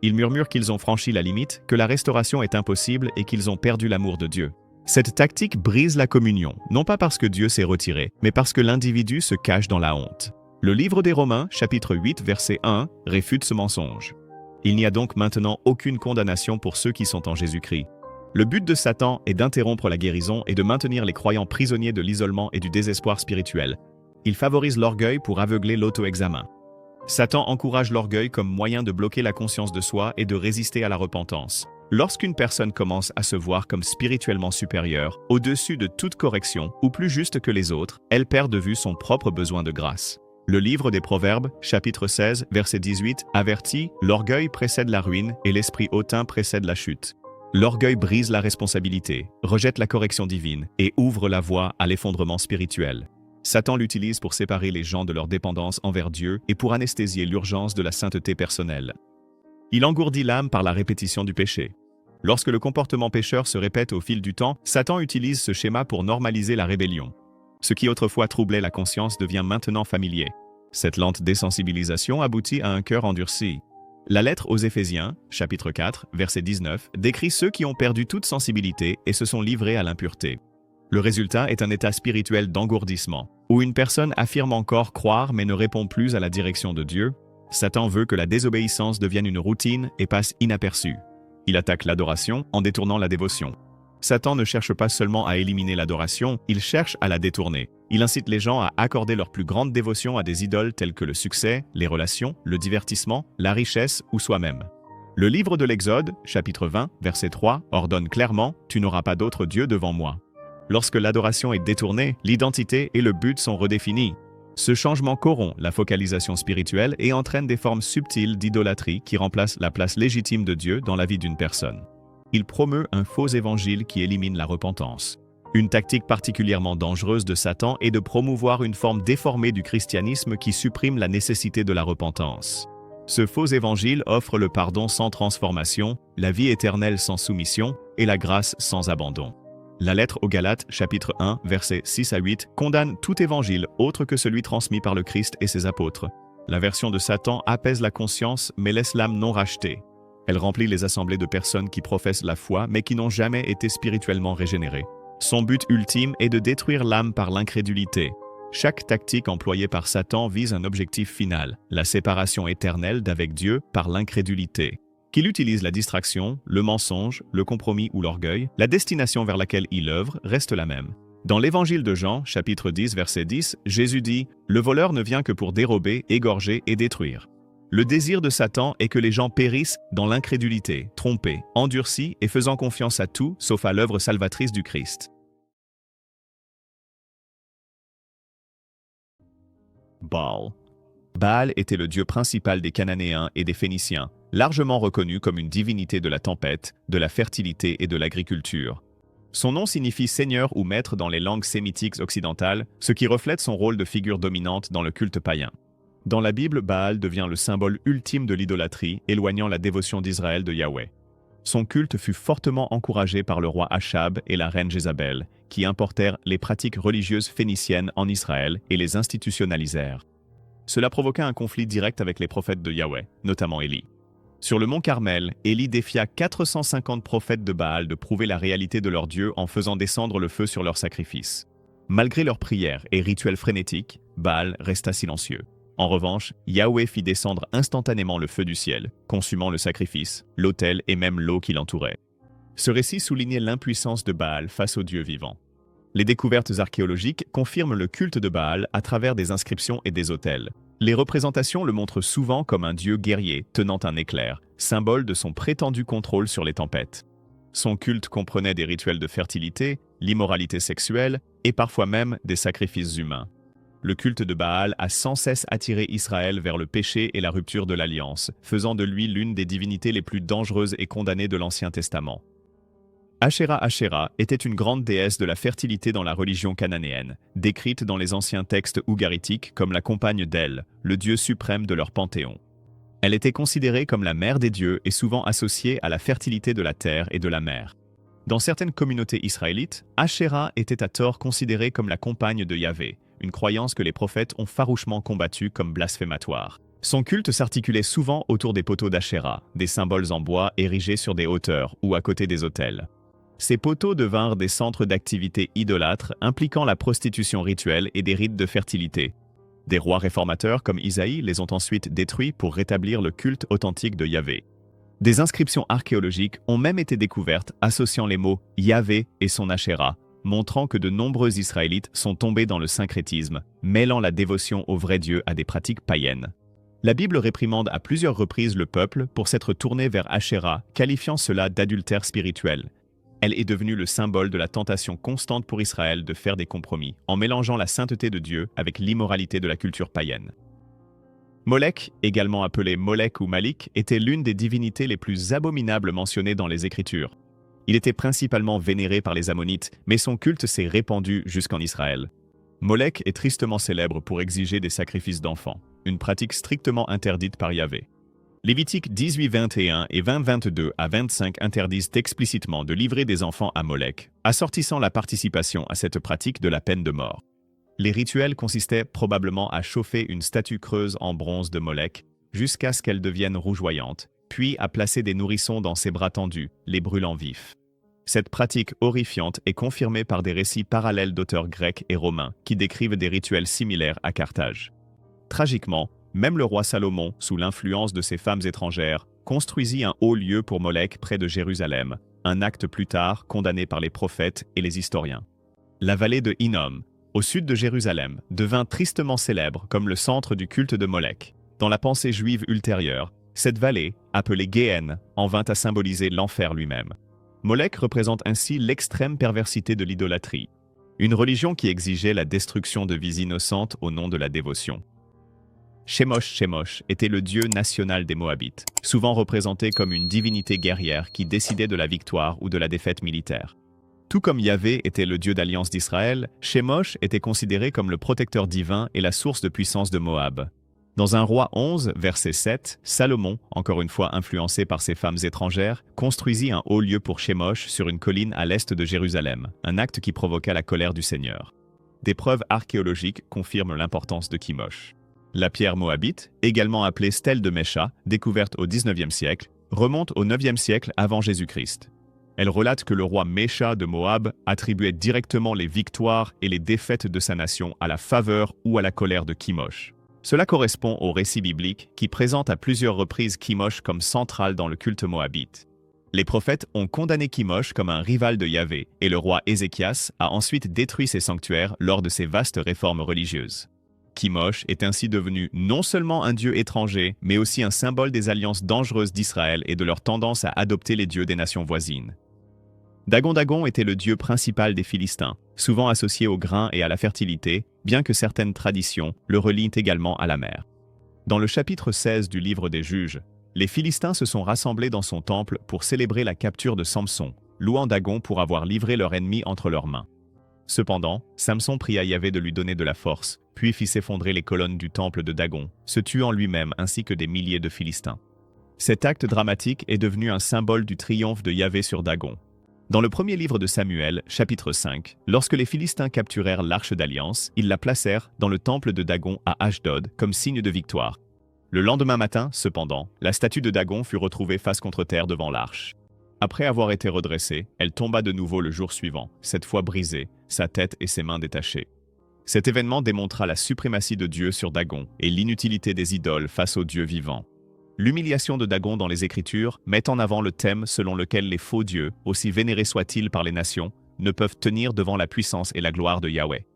Il murmure qu'ils ont franchi la limite, que la restauration est impossible et qu'ils ont perdu l'amour de Dieu. Cette tactique brise la communion, non pas parce que Dieu s'est retiré, mais parce que l'individu se cache dans la honte. Le livre des Romains, chapitre 8, verset 1, réfute ce mensonge. Il n'y a donc maintenant aucune condamnation pour ceux qui sont en Jésus-Christ. Le but de Satan est d'interrompre la guérison et de maintenir les croyants prisonniers de l'isolement et du désespoir spirituel. Il favorise l'orgueil pour aveugler l'auto-examen. Satan encourage l'orgueil comme moyen de bloquer la conscience de soi et de résister à la repentance. Lorsqu'une personne commence à se voir comme spirituellement supérieure, au-dessus de toute correction, ou plus juste que les autres, elle perd de vue son propre besoin de grâce. Le livre des Proverbes, chapitre 16, verset 18, avertit « L'orgueil précède la ruine et l'esprit hautain précède la chute ». L'orgueil brise la responsabilité, rejette la correction divine et ouvre la voie à l'effondrement spirituel. Satan l'utilise pour séparer les gens de leur dépendance envers Dieu et pour anesthésier l'urgence de la sainteté personnelle. Il engourdit l'âme par la répétition du péché. Lorsque le comportement pécheur se répète au fil du temps, Satan utilise ce schéma pour normaliser la rébellion. Ce qui autrefois troublait la conscience devient maintenant familier. Cette lente désensibilisation aboutit à un cœur endurci. La lettre aux Éphésiens, chapitre 4, verset 19, décrit ceux qui ont perdu toute sensibilité et se sont livrés à l'impureté. Le résultat est un état spirituel d'engourdissement, où une personne affirme encore croire mais ne répond plus à la direction de Dieu. Satan veut que la désobéissance devienne une routine et passe inaperçue. Il attaque l'adoration en détournant la dévotion. Satan ne cherche pas seulement à éliminer l'adoration, il cherche à la détourner. Il incite les gens à accorder leur plus grande dévotion à des idoles telles que le succès, les relations, le divertissement, la richesse ou soi-même. Le livre de l'Exode, chapitre 20, verset 3, ordonne clairement « Tu n'auras pas d'autre Dieu devant moi ». Lorsque l'adoration est détournée, l'identité et le but sont redéfinis. Ce changement corrompt la focalisation spirituelle et entraîne des formes subtiles d'idolâtrie qui remplacent la place légitime de Dieu dans la vie d'une personne. Il promeut un faux évangile qui élimine la repentance. Une tactique particulièrement dangereuse de Satan est de promouvoir une forme déformée du christianisme qui supprime la nécessité de la repentance. Ce faux évangile offre le pardon sans transformation, la vie éternelle sans soumission et la grâce sans abandon. La lettre aux Galates, chapitre 1, versets 6 à 8, condamne tout évangile autre que celui transmis par le Christ et ses apôtres. La version de Satan apaise la conscience mais laisse l'âme non rachetée. Elle remplit les assemblées de personnes qui professent la foi mais qui n'ont jamais été spirituellement régénérées. Son but ultime est de détruire l'âme par l'incrédulité. Chaque tactique employée par Satan vise un objectif final, la séparation éternelle d'avec Dieu par l'incrédulité. Qu'il utilise la distraction, le mensonge, le compromis ou l'orgueil, la destination vers laquelle il œuvre reste la même. Dans l'évangile de Jean, chapitre 10, verset 10, Jésus dit « Le voleur ne vient que pour dérober, égorger et détruire ». Le désir de Satan est que les gens périssent dans l'incrédulité, trompés, endurcis et faisant confiance à tout sauf à l'œuvre salvatrice du Christ. Baal. Baal était le dieu principal des Cananéens et des Phéniciens, largement reconnu comme une divinité de la tempête, de la fertilité et de l'agriculture. Son nom signifie seigneur ou maître dans les langues sémitiques occidentales, ce qui reflète son rôle de figure dominante dans le culte païen. Dans la Bible, Baal devient le symbole ultime de l'idolâtrie, éloignant la dévotion d'Israël de Yahweh. Son culte fut fortement encouragé par le roi Achab et la reine Jézabel, qui importèrent les pratiques religieuses phéniciennes en Israël et les institutionnalisèrent. Cela provoqua un conflit direct avec les prophètes de Yahweh, notamment Élie. Sur le mont Carmel, Élie défia 450 prophètes de Baal de prouver la réalité de leur Dieu en faisant descendre le feu sur leurs sacrifices. Malgré leurs prières et rituels frénétiques, Baal resta silencieux. En revanche, Yahweh fit descendre instantanément le feu du ciel, consumant le sacrifice, l'autel et même l'eau qui l'entourait. Ce récit soulignait l'impuissance de Baal face au Dieu vivant. Les découvertes archéologiques confirment le culte de Baal à travers des inscriptions et des autels. Les représentations le montrent souvent comme un dieu guerrier tenant un éclair, symbole de son prétendu contrôle sur les tempêtes. Son culte comprenait des rituels de fertilité, l'immoralité sexuelle et parfois même des sacrifices humains. Le culte de Baal a sans cesse attiré Israël vers le péché et la rupture de l'alliance, faisant de lui l'une des divinités les plus dangereuses et condamnées de l'Ancien Testament. Ashéra était une grande déesse de la fertilité dans la religion cananéenne, décrite dans les anciens textes ougaritiques comme la compagne d'El, le dieu suprême de leur panthéon. Elle était considérée comme la mère des dieux et souvent associée à la fertilité de la terre et de la mer. Dans certaines communautés israélites, Ashéra était à tort considérée comme la compagne de Yahvé, une croyance que les prophètes ont farouchement combattue comme blasphématoire. Son culte s'articulait souvent autour des poteaux d'Ashéra, des symboles en bois érigés sur des hauteurs ou à côté des autels. Ces poteaux devinrent des centres d'activité idolâtres impliquant la prostitution rituelle et des rites de fertilité. Des rois réformateurs comme Isaïe les ont ensuite détruits pour rétablir le culte authentique de Yahvé. Des inscriptions archéologiques ont même été découvertes associant les mots Yahvé et son Ashéra, montrant que de nombreux Israélites sont tombés dans le syncrétisme, mêlant la dévotion au vrai Dieu à des pratiques païennes. La Bible réprimande à plusieurs reprises le peuple pour s'être tourné vers Ashéra, qualifiant cela d'adultère spirituel. Elle est devenue le symbole de la tentation constante pour Israël de faire des compromis, en mélangeant la sainteté de Dieu avec l'immoralité de la culture païenne. Molech, également appelé Molech ou Malik, était l'une des divinités les plus abominables mentionnées dans les Écritures. Il était principalement vénéré par les Ammonites, mais son culte s'est répandu jusqu'en Israël. Molek est tristement célèbre pour exiger des sacrifices d'enfants, une pratique strictement interdite par Yahvé. Lévitique 18:21 et 20:22 à 25 interdisent explicitement de livrer des enfants à Molek, assortissant la participation à cette pratique de la peine de mort. Les rituels consistaient probablement à chauffer une statue creuse en bronze de Molek jusqu'à ce qu'elle devienne rougeoyante, puis à placer des nourrissons dans ses bras tendus, les brûlant vifs. Cette pratique horrifiante est confirmée par des récits parallèles d'auteurs grecs et romains qui décrivent des rituels similaires à Carthage. Tragiquement, même le roi Salomon, sous l'influence de ses femmes étrangères, construisit un haut lieu pour Molek près de Jérusalem, un acte plus tard condamné par les prophètes et les historiens. La vallée de Hinnom, au sud de Jérusalem, devint tristement célèbre comme le centre du culte de Molek. Dans la pensée juive ultérieure, cette vallée, appelée Géhenne, en vint à symboliser l'enfer lui-même. Molek représente ainsi l'extrême perversité de l'idolâtrie, une religion qui exigeait la destruction de vies innocentes au nom de la dévotion. Chemosh était le dieu national des Moabites, souvent représenté comme une divinité guerrière qui décidait de la victoire ou de la défaite militaire. Tout comme Yahvé était le dieu d'alliance d'Israël, Chemosh était considéré comme le protecteur divin et la source de puissance de Moab. Dans un roi 11, verset 7, Salomon, encore une fois influencé par ses femmes étrangères, construisit un haut lieu pour Chemosh sur une colline à l'est de Jérusalem, un acte qui provoqua la colère du Seigneur. Des preuves archéologiques confirment l'importance de Chemosh. La pierre moabite, également appelée stèle de Mesha, découverte au XIXe siècle, remonte au IXe siècle avant Jésus-Christ. Elle relate que le roi Mesha de Moab attribuait directement les victoires et les défaites de sa nation à la faveur ou à la colère de Chemosh. Cela correspond au récit biblique qui présente à plusieurs reprises Chemosh comme central dans le culte moabite. Les prophètes ont condamné Chemosh comme un rival de Yahvé et le roi Ézéchias a ensuite détruit ses sanctuaires lors de ses vastes réformes religieuses. Chemosh est ainsi devenu non seulement un dieu étranger, mais aussi un symbole des alliances dangereuses d'Israël et de leur tendance à adopter les dieux des nations voisines. Dagon était le dieu principal des Philistins, souvent associé au grain et à la fertilité, bien que certaines traditions le relient également à la mer. Dans le chapitre 16 du livre des Juges, les Philistins se sont rassemblés dans son temple pour célébrer la capture de Samson, louant Dagon pour avoir livré leur ennemi entre leurs mains. Cependant, Samson pria Yahvé de lui donner de la force, puis fit s'effondrer les colonnes du temple de Dagon, se tuant lui-même ainsi que des milliers de Philistins. Cet acte dramatique est devenu un symbole du triomphe de Yahvé sur Dagon. Dans le premier livre de Samuel, chapitre 5, lorsque les Philistins capturèrent l'arche d'alliance, ils la placèrent dans le temple de Dagon à Ashdod comme signe de victoire. Le lendemain matin, cependant, la statue de Dagon fut retrouvée face contre terre devant l'arche. Après avoir été redressée, elle tomba de nouveau le jour suivant, cette fois brisée, sa tête et ses mains détachées. Cet événement démontra la suprématie de Dieu sur Dagon et l'inutilité des idoles face au Dieu vivant. L'humiliation de Dagon dans les Écritures met en avant le thème selon lequel les faux dieux, aussi vénérés soient-ils par les nations, ne peuvent tenir devant la puissance et la gloire de Yahweh.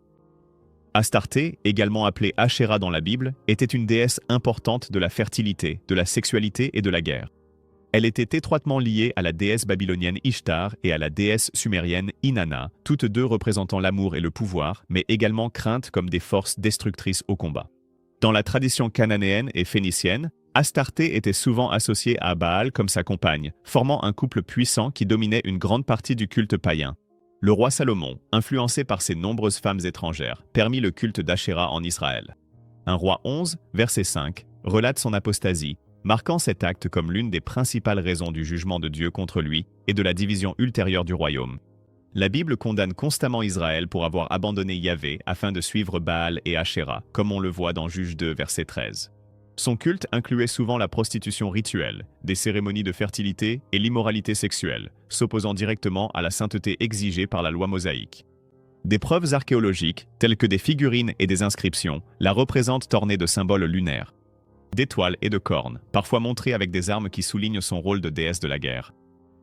Astarté, également appelée Ashéra dans la Bible, était une déesse importante de la fertilité, de la sexualité et de la guerre. Elle était étroitement liée à la déesse babylonienne Ishtar et à la déesse sumérienne Inanna, toutes deux représentant l'amour et le pouvoir, mais également craintes comme des forces destructrices au combat. Dans la tradition cananéenne et phénicienne, Astarté était souvent associée à Baal comme sa compagne, formant un couple puissant qui dominait une grande partie du culte païen. Le roi Salomon, influencé par ses nombreuses femmes étrangères, permit le culte d'Ashéra en Israël. Un roi 11, verset 5, relate son apostasie, marquant cet acte comme l'une des principales raisons du jugement de Dieu contre lui et de la division ultérieure du royaume. La Bible condamne constamment Israël pour avoir abandonné Yahvé afin de suivre Baal et Ashéra, comme on le voit dans Juge 2, verset 13. Son culte incluait souvent la prostitution rituelle, des cérémonies de fertilité et l'immoralité sexuelle, s'opposant directement à la sainteté exigée par la loi mosaïque. Des preuves archéologiques, telles que des figurines et des inscriptions, la représentent ornée de symboles lunaires, d'étoiles et de cornes, parfois montrées avec des armes qui soulignent son rôle de déesse de la guerre.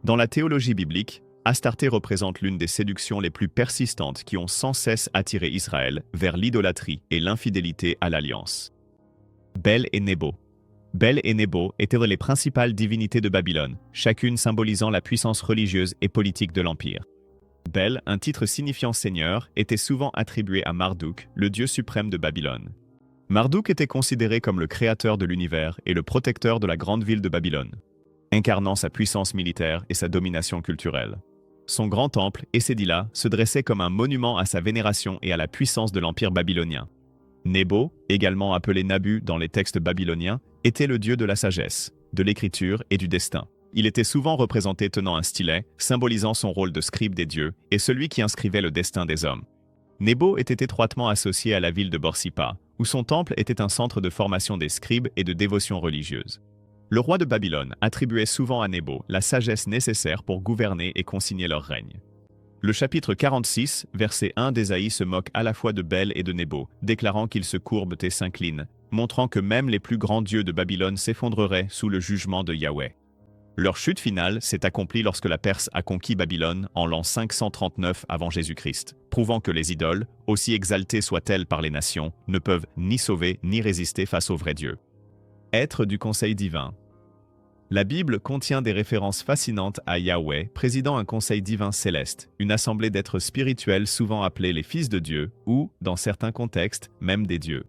Dans la théologie biblique, Astarté représente l'une des séductions les plus persistantes qui ont sans cesse attiré Israël vers l'idolâtrie et l'infidélité à l'alliance. Bel et Nebo. Bel et Nebo étaient les principales divinités de Babylone, chacune symbolisant la puissance religieuse et politique de l'Empire. Bel, un titre signifiant seigneur, était souvent attribué à Marduk, le dieu suprême de Babylone. Marduk était considéré comme le créateur de l'univers et le protecteur de la grande ville de Babylone, incarnant sa puissance militaire et sa domination culturelle. Son grand temple, Essédila, se dressait comme un monument à sa vénération et à la puissance de l'empire babylonien. Nébo, également appelé Nabu dans les textes babyloniens, était le dieu de la sagesse, de l'écriture et du destin. Il était souvent représenté tenant un stylet, symbolisant son rôle de scribe des dieux et celui qui inscrivait le destin des hommes. Nébo était étroitement associé à la ville de Borsippa, où son temple était un centre de formation des scribes et de dévotion religieuse. Le roi de Babylone attribuait souvent à Nébo la sagesse nécessaire pour gouverner et consigner leur règne. Le chapitre 46, verset 1 d'Ésaïe se moque à la fois de Bel et de Nébo, déclarant qu'ils se courbent et s'inclinent, montrant que même les plus grands dieux de Babylone s'effondreraient sous le jugement de Yahweh. Leur chute finale s'est accomplie lorsque la Perse a conquis Babylone en l'an 539 avant Jésus-Christ, prouvant que les idoles, aussi exaltées soient-elles par les nations, ne peuvent ni sauver ni résister face au vrai Dieu. Être du conseil divin. La Bible contient des références fascinantes à Yahweh, présidant un conseil divin céleste, une assemblée d'êtres spirituels souvent appelés les fils de Dieu ou, dans certains contextes, même des dieux.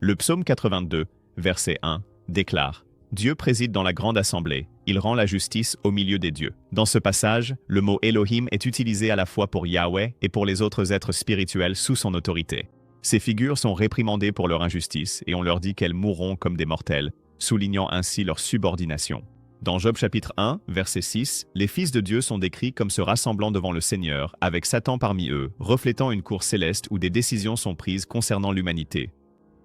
Le psaume 82, verset 1, déclare « Dieu préside dans la grande assemblée, il rend la justice au milieu des dieux ». Dans ce passage, le mot Elohim est utilisé à la fois pour Yahweh et pour les autres êtres spirituels sous son autorité. Ces figures sont réprimandées pour leur injustice et on leur dit qu'elles mourront comme des mortels, soulignant ainsi leur subordination. Dans Job chapitre 1, verset 6, les fils de Dieu sont décrits comme se rassemblant devant le Seigneur, avec Satan parmi eux, reflétant une cour céleste où des décisions sont prises concernant l'humanité.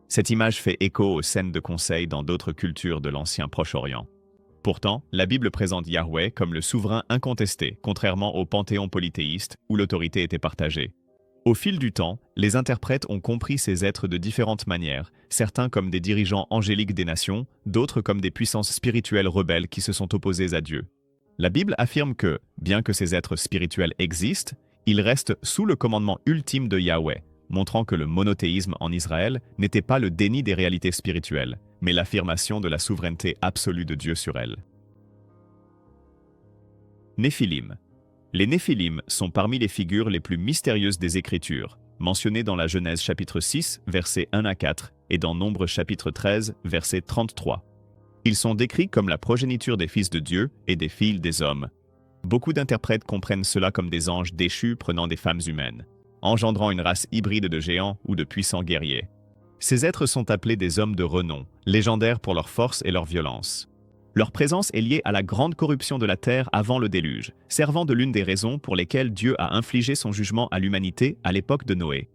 Cette image fait écho aux scènes de conseil dans d'autres cultures de l'ancien Proche-Orient. Pourtant, la Bible présente Yahweh comme le souverain incontesté, contrairement au panthéon polythéiste où l'autorité était partagée. Au fil du temps, les interprètes ont compris ces êtres de différentes manières, certains comme des dirigeants angéliques des nations, d'autres comme des puissances spirituelles rebelles qui se sont opposées à Dieu. La Bible affirme que, bien que ces êtres spirituels existent, ils restent sous le commandement ultime de Yahweh, montrant que le monothéisme en Israël n'était pas le déni des réalités spirituelles, mais l'affirmation de la souveraineté absolue de Dieu sur elles. Néphilim. Les Néphilim sont parmi les figures les plus mystérieuses des Écritures, mentionnées dans la Genèse chapitre 6, versets 1 à 4, et dans Nombre chapitre 13, verset 33. Ils sont décrits comme la progéniture des fils de Dieu et des filles des hommes. Beaucoup d'interprètes comprennent cela comme des anges déchus prenant des femmes humaines, engendrant une race hybride de géants ou de puissants guerriers. Ces êtres sont appelés des hommes de renom, légendaires pour leur force et leur violence. Leur présence est liée à la grande corruption de la terre avant le déluge, servant de l'une des raisons pour lesquelles Dieu a infligé son jugement à l'humanité à l'époque de Noé.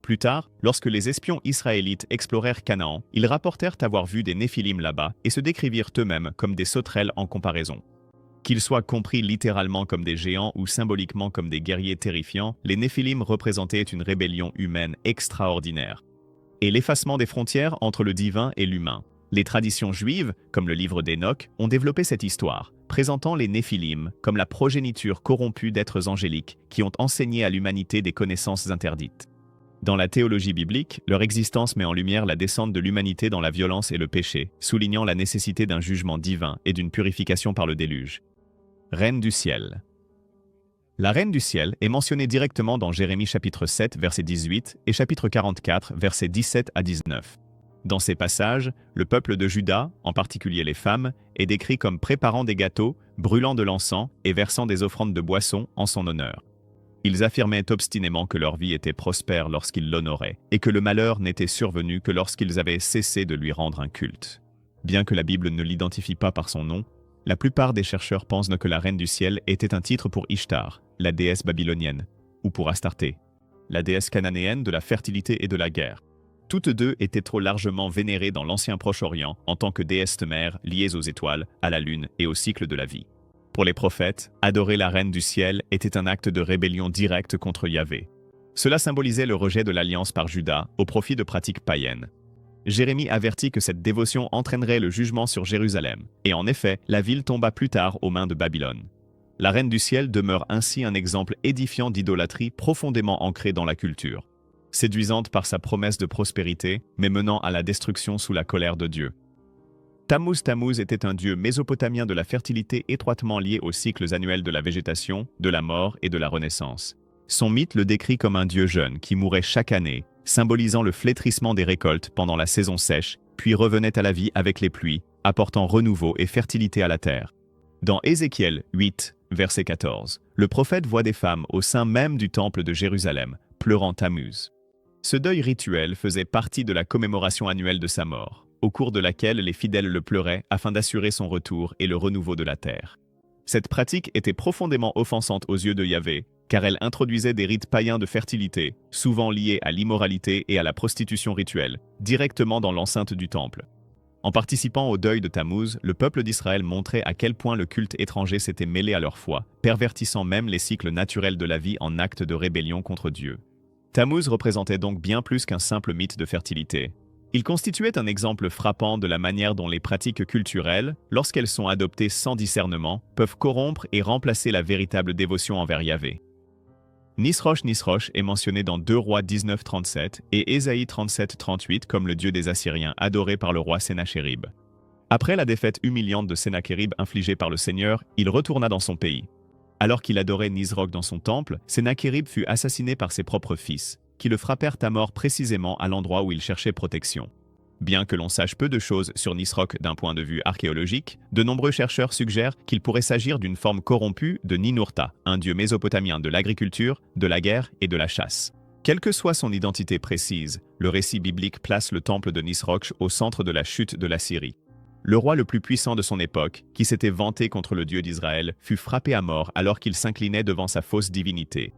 Plus tard, lorsque les espions israélites explorèrent Canaan, ils rapportèrent avoir vu des Néphilim là-bas et se décrivirent eux-mêmes comme des sauterelles en comparaison. Qu'ils soient compris littéralement comme des géants ou symboliquement comme des guerriers terrifiants, les Néphilim représentaient une rébellion humaine extraordinaire et l'effacement des frontières entre le divin et l'humain. Les traditions juives, comme le livre d'Enoch, ont développé cette histoire, présentant les Néphilim comme la progéniture corrompue d'êtres angéliques qui ont enseigné à l'humanité des connaissances interdites. Dans la théologie biblique, leur existence met en lumière la descente de l'humanité dans la violence et le péché, soulignant la nécessité d'un jugement divin et d'une purification par le déluge. Reine du ciel. La Reine du ciel est mentionnée directement dans Jérémie chapitre 7, verset 18 et chapitre 44, versets 17 à 19. Dans ces passages, le peuple de Juda, en particulier les femmes, est décrit comme préparant des gâteaux, brûlant de l'encens et versant des offrandes de boissons en son honneur. Ils affirmaient obstinément que leur vie était prospère lorsqu'ils l'honoraient, et que le malheur n'était survenu que lorsqu'ils avaient cessé de lui rendre un culte. Bien que la Bible ne l'identifie pas par son nom, la plupart des chercheurs pensent que la Reine du ciel était un titre pour Ishtar, la déesse babylonienne, ou pour Astarté, la déesse cananéenne de la fertilité et de la guerre. Toutes deux étaient trop largement vénérées dans l'ancien Proche-Orient en tant que déesses mères liées aux étoiles, à la lune et au cycle de la vie. Pour les prophètes, adorer la Reine du ciel était un acte de rébellion directe contre Yahvé. Cela symbolisait le rejet de l'alliance par Juda au profit de pratiques païennes. Jérémie avertit que cette dévotion entraînerait le jugement sur Jérusalem, et en effet, la ville tomba plus tard aux mains de Babylone. La Reine du ciel demeure ainsi un exemple édifiant d'idolâtrie profondément ancrée dans la culture. Séduisante par sa promesse de prospérité, mais menant à la destruction sous la colère de Dieu. Tammuz était un dieu mésopotamien de la fertilité étroitement lié aux cycles annuels de la végétation, de la mort et de la renaissance. Son mythe le décrit comme un dieu jeune qui mourait chaque année, symbolisant le flétrissement des récoltes pendant la saison sèche, puis revenait à la vie avec les pluies, apportant renouveau et fertilité à la terre. Dans Ézéchiel 8, verset 14. Le prophète voit des femmes au sein même du temple de Jérusalem, pleurant Tammuz. Ce deuil rituel faisait partie de la commémoration annuelle de sa mort, au cours de laquelle les fidèles le pleuraient afin d'assurer son retour et le renouveau de la terre. Cette pratique était profondément offensante aux yeux de Yahvé, car elle introduisait des rites païens de fertilité, souvent liés à l'immoralité et à la prostitution rituelle, directement dans l'enceinte du temple. En participant au deuil de Tammuz, le peuple d'Israël montrait à quel point le culte étranger s'était mêlé à leur foi, pervertissant même les cycles naturels de la vie en acte de rébellion contre Dieu. Tammuz représentait donc bien plus qu'un simple mythe de fertilité. Il constituait un exemple frappant de la manière dont les pratiques culturelles, lorsqu'elles sont adoptées sans discernement, peuvent corrompre et remplacer la véritable dévotion envers Yahvé. Nisroch est mentionné dans 2 Rois 19-37 et Ésaïe 37-38 comme le dieu des Assyriens adoré par le roi Sennachérib. Après la défaite humiliante de Sennachérib infligée par le Seigneur, il retourna dans son pays. Alors qu'il adorait Nisroch dans son temple, Sennachérib fut assassiné par ses propres fils, qui le frappèrent à mort précisément à l'endroit où il cherchait protection. Bien que l'on sache peu de choses sur Nisroch d'un point de vue archéologique, de nombreux chercheurs suggèrent qu'il pourrait s'agir d'une forme corrompue de Ninurta, un dieu mésopotamien de l'agriculture, de la guerre et de la chasse. Quelle que soit son identité précise, le récit biblique place le temple de Nisroch au centre de la chute de l'Assyrie. Le roi le plus puissant de son époque, qui s'était vanté contre le Dieu d'Israël, fut frappé à mort alors qu'il s'inclinait devant sa fausse divinité.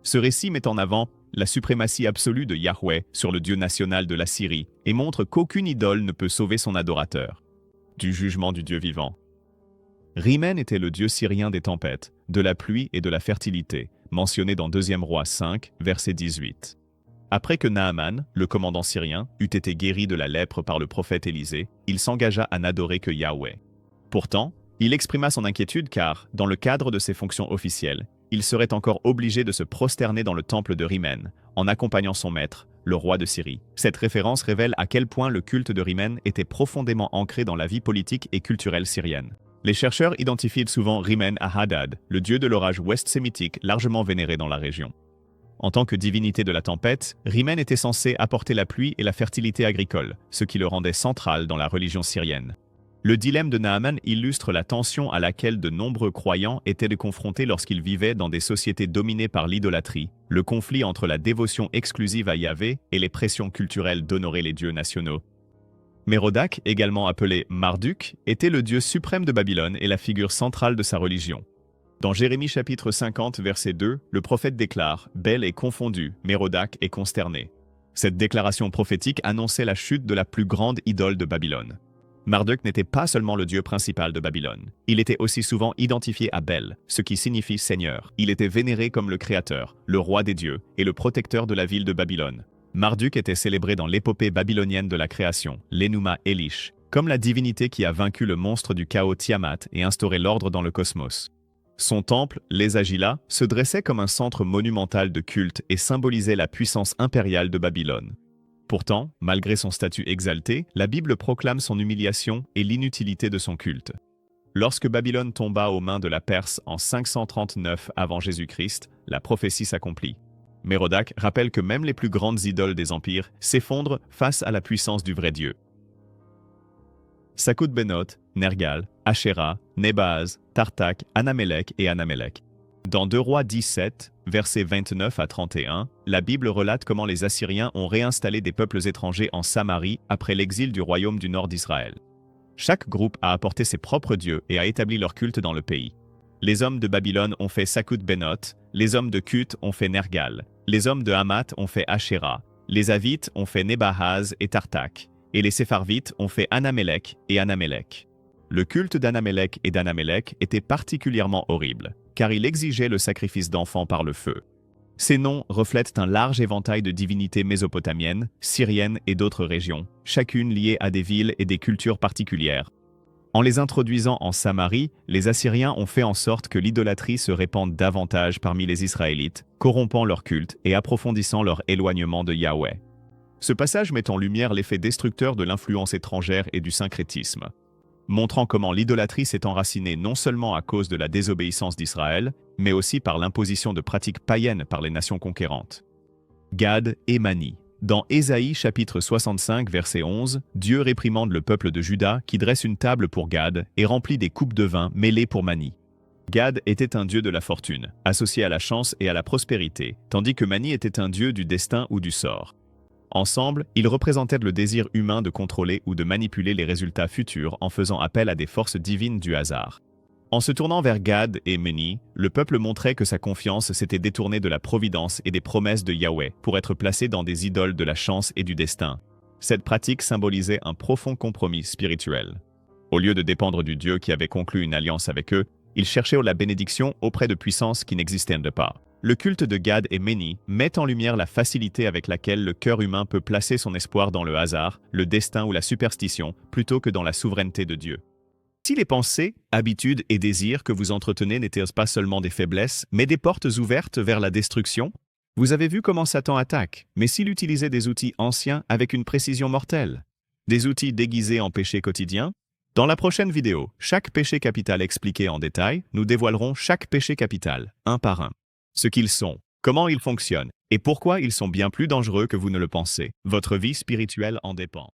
Ce récit met en avant la suprématie absolue de Yahweh sur le Dieu national de la Syrie et montre qu'aucune idole ne peut sauver son adorateur du jugement du Dieu vivant. Rimen était le dieu syrien des tempêtes, de la pluie et de la fertilité, mentionné dans 2 Rois 5, verset 18. Après que Naaman, le commandant syrien, eut été guéri de la lèpre par le prophète Élisée, il s'engagea à n'adorer que Yahweh. Pourtant, il exprima son inquiétude car, dans le cadre de ses fonctions officielles, il serait encore obligé de se prosterner dans le temple de Rimen, en accompagnant son maître, le roi de Syrie. Cette référence révèle à quel point le culte de Rimen était profondément ancré dans la vie politique et culturelle syrienne. Les chercheurs identifient souvent Rimen à Hadad, le dieu de l'orage ouest-sémitique largement vénéré dans la région. En tant que divinité de la tempête, Rimen était censé apporter la pluie et la fertilité agricole, ce qui le rendait central dans la religion syrienne. Le dilemme de Naaman illustre la tension à laquelle de nombreux croyants étaient confrontés lorsqu'ils vivaient dans des sociétés dominées par l'idolâtrie, le conflit entre la dévotion exclusive à Yahvé et les pressions culturelles d'honorer les dieux nationaux. Mérodach, également appelé Marduk, était le dieu suprême de Babylone et la figure centrale de sa religion. Dans Jérémie chapitre 50, verset 2, le prophète déclare « Bel est confondu, Mérodach est consterné ». Cette déclaration prophétique annonçait la chute de la plus grande idole de Babylone. Marduk n'était pas seulement le dieu principal de Babylone. Il était aussi souvent identifié à Bel, ce qui signifie Seigneur. Il était vénéré comme le Créateur, le roi des dieux et le protecteur de la ville de Babylone. Marduk était célébré dans l'épopée babylonienne de la création, l'Enuma Elish, comme la divinité qui a vaincu le monstre du chaos Tiamat et instauré l'ordre dans le cosmos. Son temple, les Agila, se dressait comme un centre monumental de culte et symbolisait la puissance impériale de Babylone. Pourtant, malgré son statut exalté, la Bible proclame son humiliation et l'inutilité de son culte. Lorsque Babylone tomba aux mains de la Perse en 539 avant Jésus-Christ, la prophétie s'accomplit. Mérodach rappelle que même les plus grandes idoles des empires s'effondrent face à la puissance du vrai Dieu. Sakut-Benot, Nergal, Asherah, Nebaz, Tartak, Anamelech et Anamelech. Dans 2 Rois 17, versets 29 à 31, la Bible relate comment les Assyriens ont réinstallé des peuples étrangers en Samarie après l'exil du royaume du nord d'Israël. Chaque groupe a apporté ses propres dieux et a établi leur culte dans le pays. Les hommes de Babylone ont fait Sakut-Benot, les hommes de Kut ont fait Nergal, les hommes de Hamath ont fait Asherah, les Avites ont fait Nebahaz et Tartak, et les Sépharvites ont fait Anamelech et Anamelech. Le culte d'Anamelech et d'Anamelech était particulièrement horrible, car il exigeait le sacrifice d'enfants par le feu. Ces noms reflètent un large éventail de divinités mésopotamiennes, syriennes et d'autres régions, chacune liée à des villes et des cultures particulières. En les introduisant en Samarie, les Assyriens ont fait en sorte que l'idolâtrie se répande davantage parmi les Israélites, corrompant leur culte et approfondissant leur éloignement de Yahweh. Ce passage met en lumière l'effet destructeur de l'influence étrangère et du syncrétisme, montrant comment l'idolâtrie s'est enracinée non seulement à cause de la désobéissance d'Israël, mais aussi par l'imposition de pratiques païennes par les nations conquérantes. Gad et Mani. Dans Ésaïe chapitre 65 verset 11, Dieu réprimande le peuple de Juda qui dresse une table pour Gad et remplit des coupes de vin mêlées pour Mani. Gad était un dieu de la fortune, associé à la chance et à la prospérité, tandis que Mani était un dieu du destin ou du sort. Ensemble, ils représentaient le désir humain de contrôler ou de manipuler les résultats futurs en faisant appel à des forces divines du hasard. En se tournant vers Gad et Mani, le peuple montrait que sa confiance s'était détournée de la providence et des promesses de Yahweh pour être placé dans des idoles de la chance et du destin. Cette pratique symbolisait un profond compromis spirituel. Au lieu de dépendre du Dieu qui avait conclu une alliance avec eux, ils cherchaient la bénédiction auprès de puissances qui n'existaient pas. Le culte de Gad et Mani met en lumière la facilité avec laquelle le cœur humain peut placer son espoir dans le hasard, le destin ou la superstition, plutôt que dans la souveraineté de Dieu. Si les pensées, habitudes et désirs que vous entretenez n'étaient pas seulement des faiblesses, mais des portes ouvertes vers la destruction, vous avez vu comment Satan attaque, mais s'il utilisait des outils anciens avec une précision mortelle, des outils déguisés en péché quotidien. Dans la prochaine vidéo, chaque péché capital expliqué en détail, nous dévoilerons chaque péché capital, un par un. Ce qu'ils sont, comment ils fonctionnent, et pourquoi ils sont bien plus dangereux que vous ne le pensez. Votre vie spirituelle en dépend.